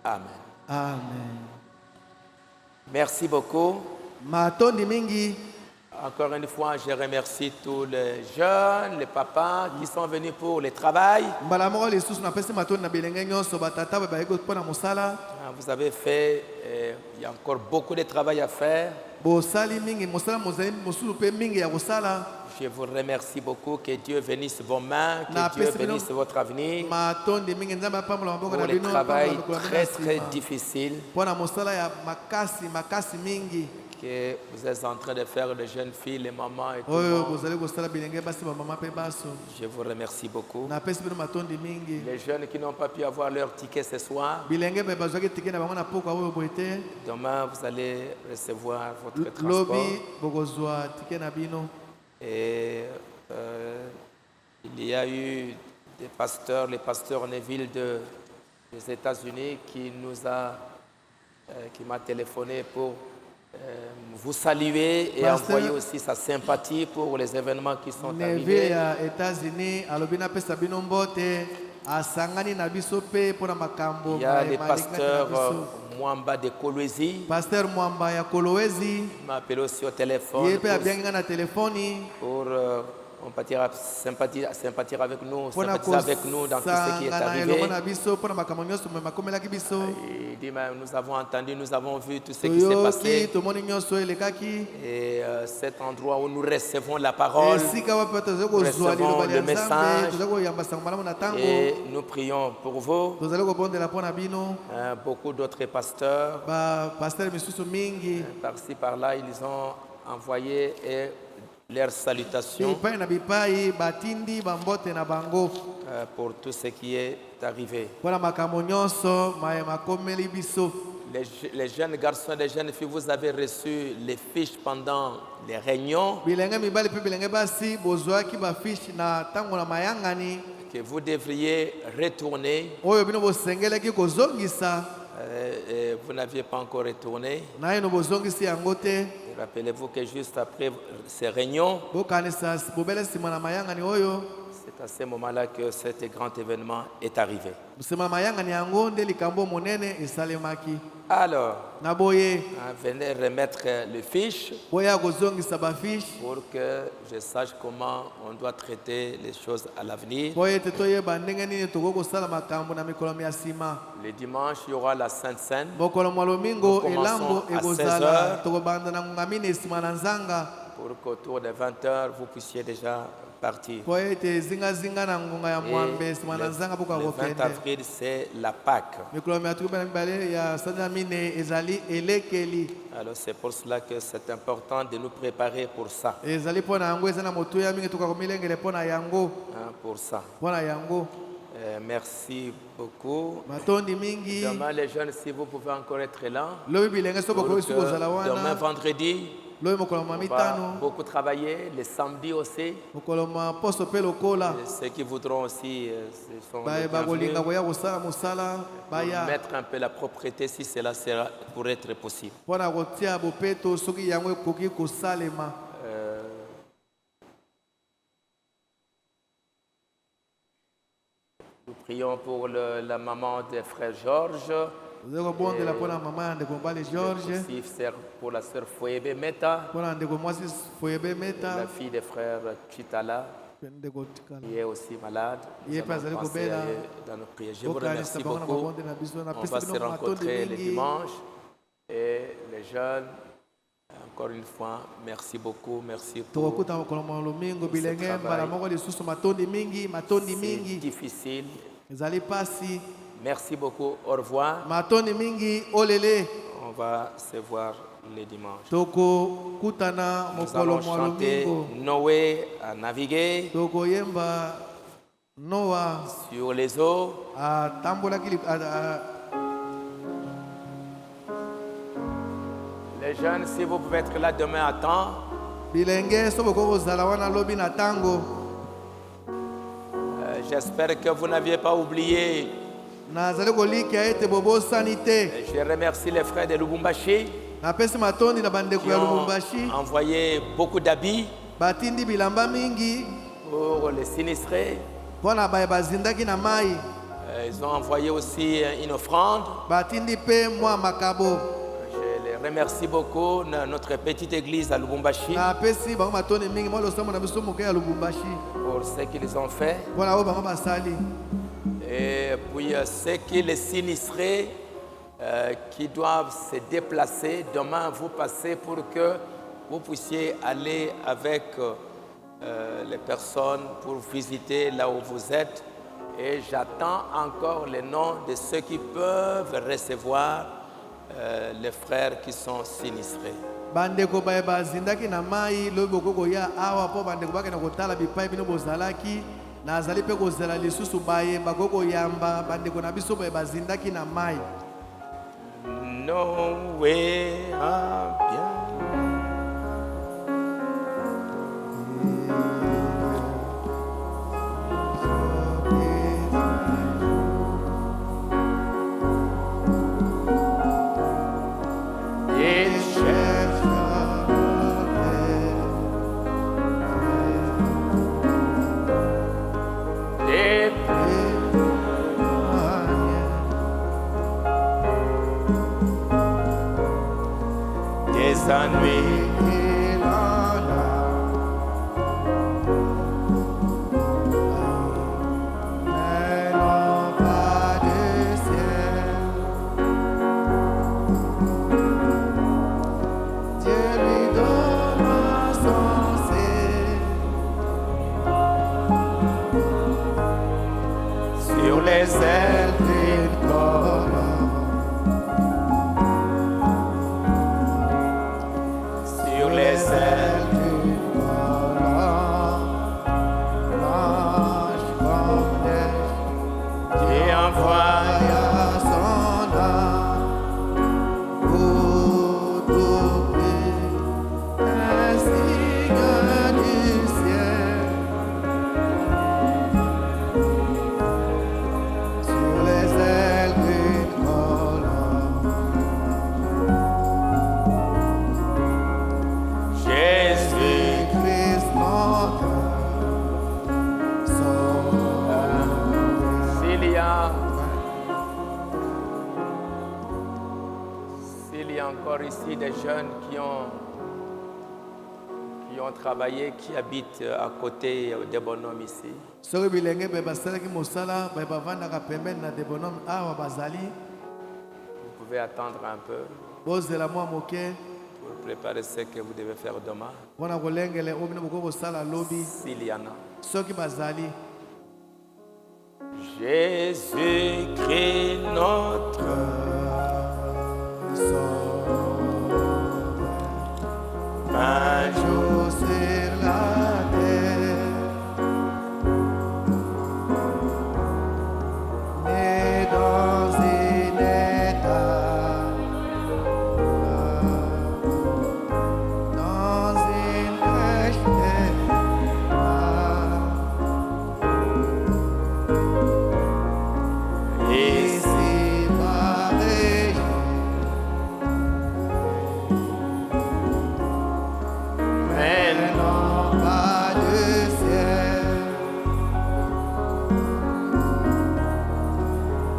Amen. amen Merci beaucoup. matondi mingi Encore une fois, je remercie tous les jeunes, les papas qui sont venus pour le travail. mbala moko lisusu napesi matondi na bilenge nyonso batata oyo bayeki mpo na mosala Vous avez fait, il y a encore beaucoup de travail à faire. bosali mingi mosala mozali mosusu mpe mingi ya kosala Je vous remercie beaucoup. Que Dieu bénisse vos mains, Na que Dieu pesi bino bénisse votre avenir matondi mingi nzambe apambola maboko pour na le bino travail apambola mikolo na bino très ya très nsima. difficile mpo na mosala ya makasi mingi que vous êtes en train de faire, les jeunes filles, les mamans et tout le oyo monde. bozali kosala bilenge basi bamama mpe baso Je vous remercie beaucoup. napesi bino matondi mingi Les jeunes qui n'ont pas pu avoir leur ticket ce soir, bilenge mpe bazwaki tike na bango na pokwa oyo boye te demain vous allez recevoir votre transport. lobi bokozwa tike na bino Et il y a eu des pasteurs, le pasteur Neville des États-Unis qui m'a téléphoné pour vous saluer et Pasteur- envoyer aussi sa sympathie pour les événements qui sont neve arrivés. ya états-unis alobi napesa bino mbote asangani na biso mpe mpo na makambo Il y a le malingaki na pasteur biso Mwamba de Kolwezi paster mwamba ya kolowezi qui m'a appelé aussi au ye téléphone mpe abiangi nga na telefoni pour sympathiser avec nous, mpo na sympathiser avec nous dans tout ce qui est kosangana arrivé. elongo na biso mpo na makambo nyonso me makomelaki biso Il dit, mais nous avons entendu, nous avons vu tout ce qui s'est toyoki passé. tomoni nyonso elekaki Et cet endroit où nous recevons la parole, esika wapi tozali kozwa liloba le lya message. nzambe tozali koyamba sango malamu na ntango et nous prions pour vous. tozali kobondela mpo na bino Beaucoup d'autres pasteurs, bapaster misusu mingi par-ci par-là, ils ont envoyé leurs salutations bipai na bipai batindi bambote na bango pour tout ce qui est arrivé. mpo na makambo nyonso makomeli biso Les jeunes garçons et les jeunes filles, vous avez reçu les fiches pendant les réunions bilenge mibali mpe bilenge basi bozwaki bafishe na ntango na mayangani que vous devriez retourner. oyo bino bosengelaki kozongisa Et vous n'aviez pas encore retourné. naino bozongisi yango te Rappelez-vous que juste après ces réunions, bokanisa bobele nsima na mayangani oyo c'est à ce moment-là que cet grand événement est arrivé. nsima mayanga ni yango nde likambo monene esalemaki. Alors, Na boye venez remettre le fiche boya kozongisa bafiche pour que je sache comment on doit traiter les choses à l'avenir. po ete toyeba ndenge nini tokoki kosala makambo na mikolo ya nsima. Le dimanche, il y aura la Sainte Seine. mokolo mwa lomingo Nous elambo commençons à ekozala 16 tokobanda na ngonga mine nsima na nzanga Pour qu'autour de 20h, vous puissiez déjà partir. po ete zingazinga na ngonga ya mwambe Et nsima na nzanga mpo le 20 kokende. avril, c'est la Pâque. mikolo ya tuku na mibale ya sanza na mine ezali elekeli. Alors c'est pour cela que c'est important de nous préparer pour ça. ezali mpo na yango eza na motuya mingi tokoka komilengele mpo na yango Hein, pour ça. mpo na yango. Merci beaucoup. matondi mingi Demain, les jeunes, si vous pouvez encore être là. lobi bilenge so Pour bokoki que su kozala demain, wana vendredi, lobi mokolo ma on va mitano beaucoup travailler. Les samedis aussi. mokolo ma poso mpe lokola Et ceux qui voudront aussi ce sont les bakolinga bienvenus. koya kosala mosala Pour baya mettre un peu la propreté si cela sera pour être possible. mpo na kotia bopeto soki yango ekoki kosalema. Nous prions pour la maman de frère Georges, ozali kobondela mpo na mama ya ndeko mobali george aussi pour la sœur Foyebe Meta, mpo na ndeko mwasi foyebe meta la fille de frère Chitala, mpe ndeko tikala qui est aussi malade. Nous Ye pe allons azali penser kobela. à elle dans nos prières. Je vous kokanisa remercie bango na beaucoup. mabonde na biso On va napesi se bino matondi rencontrer le mingi. dimanche. Et les jeunes, encore une fois, merci beaucoup. Merci pour tokokuta mokolo mwa lomingo bilenge travail. mbala moko lisusu matondi c'est mingi difficile. ezali pasi Merci beaucoup. Au revoir. matondi mingi olele. On va se voir le dimanche. tokokutana Nous mokolo allons mwa chanter lomingo Noé a navigué tokoyemba noa sur les eaux. atambolaki Les jeunes, si vous pouvez être là demain à temps, bilenge so bokoki kozala wana lobi na ntango. j'espère que vous n'aviez pas oublié. nazali kolikia ete bobosani te. Je remercie les frères de Lubumbashi napesi matondi na bandeko qui ya ont lubumbashi envoyé beaucoup d'habits batindi bilamba mingi pour les sinistrés. mpo na baye bazindaki na mai. Ils ont envoyé aussi une offrande. batindi mpe mwa makabo. Je les remercie beaucoup, notre petite église à Lubumbashi, napesi bango matondi mingi mwa losambo na biso moke ya lubumbashi pour ce qu'ils ont fait. mpo na oyo bango basali. Et puis ceux qui les sinistrés qui doivent se déplacer, demain vous passez pour que vous puissiez aller avec les personnes pour visiter là où vous êtes. Et j'attends encore les noms de ceux qui peuvent recevoir les frères qui sont sinistrés. bandeko baye bazindaki na mai lobi bokoki koya awa mpo bandeko bakende kotala bipai bino bozalaki. nazali mpe kozela lisusu baye bakoki koyamba bandeko na biso baye bazindaki na mai. Noé a bien. Sur les ailes d'une colombe, sur les ailes d'une colombe, blanche comme neige, qui envoya son âme pour trouver un signe du ciel. Sur les ailes encore ici des jeunes qui ont travaillé, qui habitent à côté des bonhommes ici. soki bilenge be basalaki mosala be bavandaka pembeni na debonome awa bazali Vous pouvez attendre un peu bozela mwa moke pour préparer ce que vous devez faire demain, mpona kolengela oyo bino bokoki kosala lobi s'il y en a. soki bazali. Jésus-Christ notre Un jour sur la terre, né dans un état, dans une crèche ici pareil. Maintenant pas de ciel,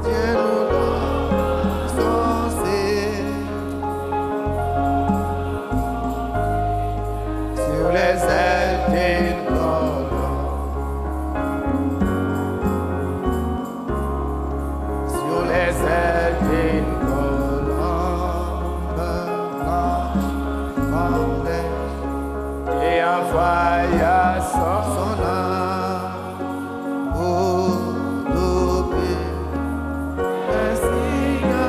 Dieu nous donne son ciel sur les ailes d'une colombe, sur les ailes d'une colombe blanche comme neige. Et envoya son âme au doper un signe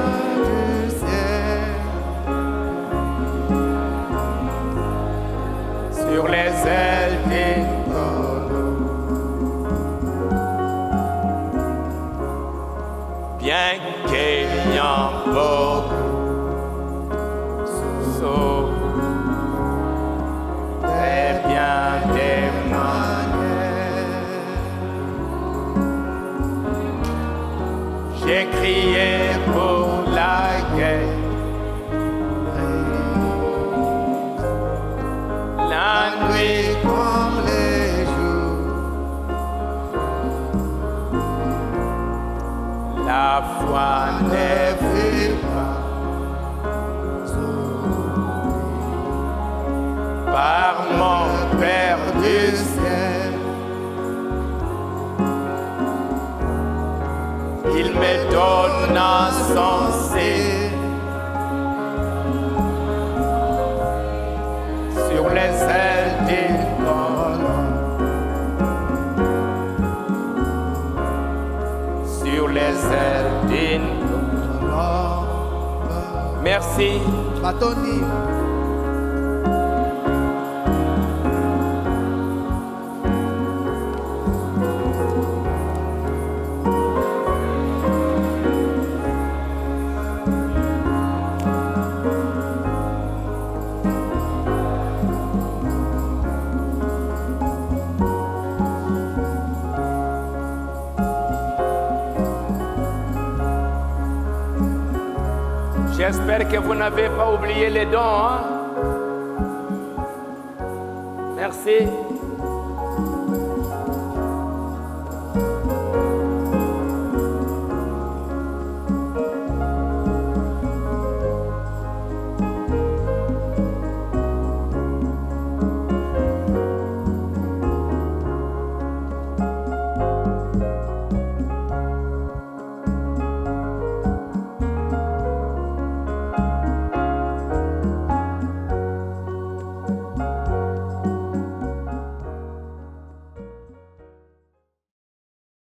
du ciel sur les ailes d'une colombe. bien qu'ayant beaucoup Très bien des manières, j'ai crié pour la guerre, la nuit comme les jours, la foi n'est n'effraie pas. par mon Père du ciel, il me donne son sein sur les ailes d'une colombe, sur les ailes d'une colombe. Merci. Batoni, J'espère que vous n'avez pas oublié les dons. Hein? Merci.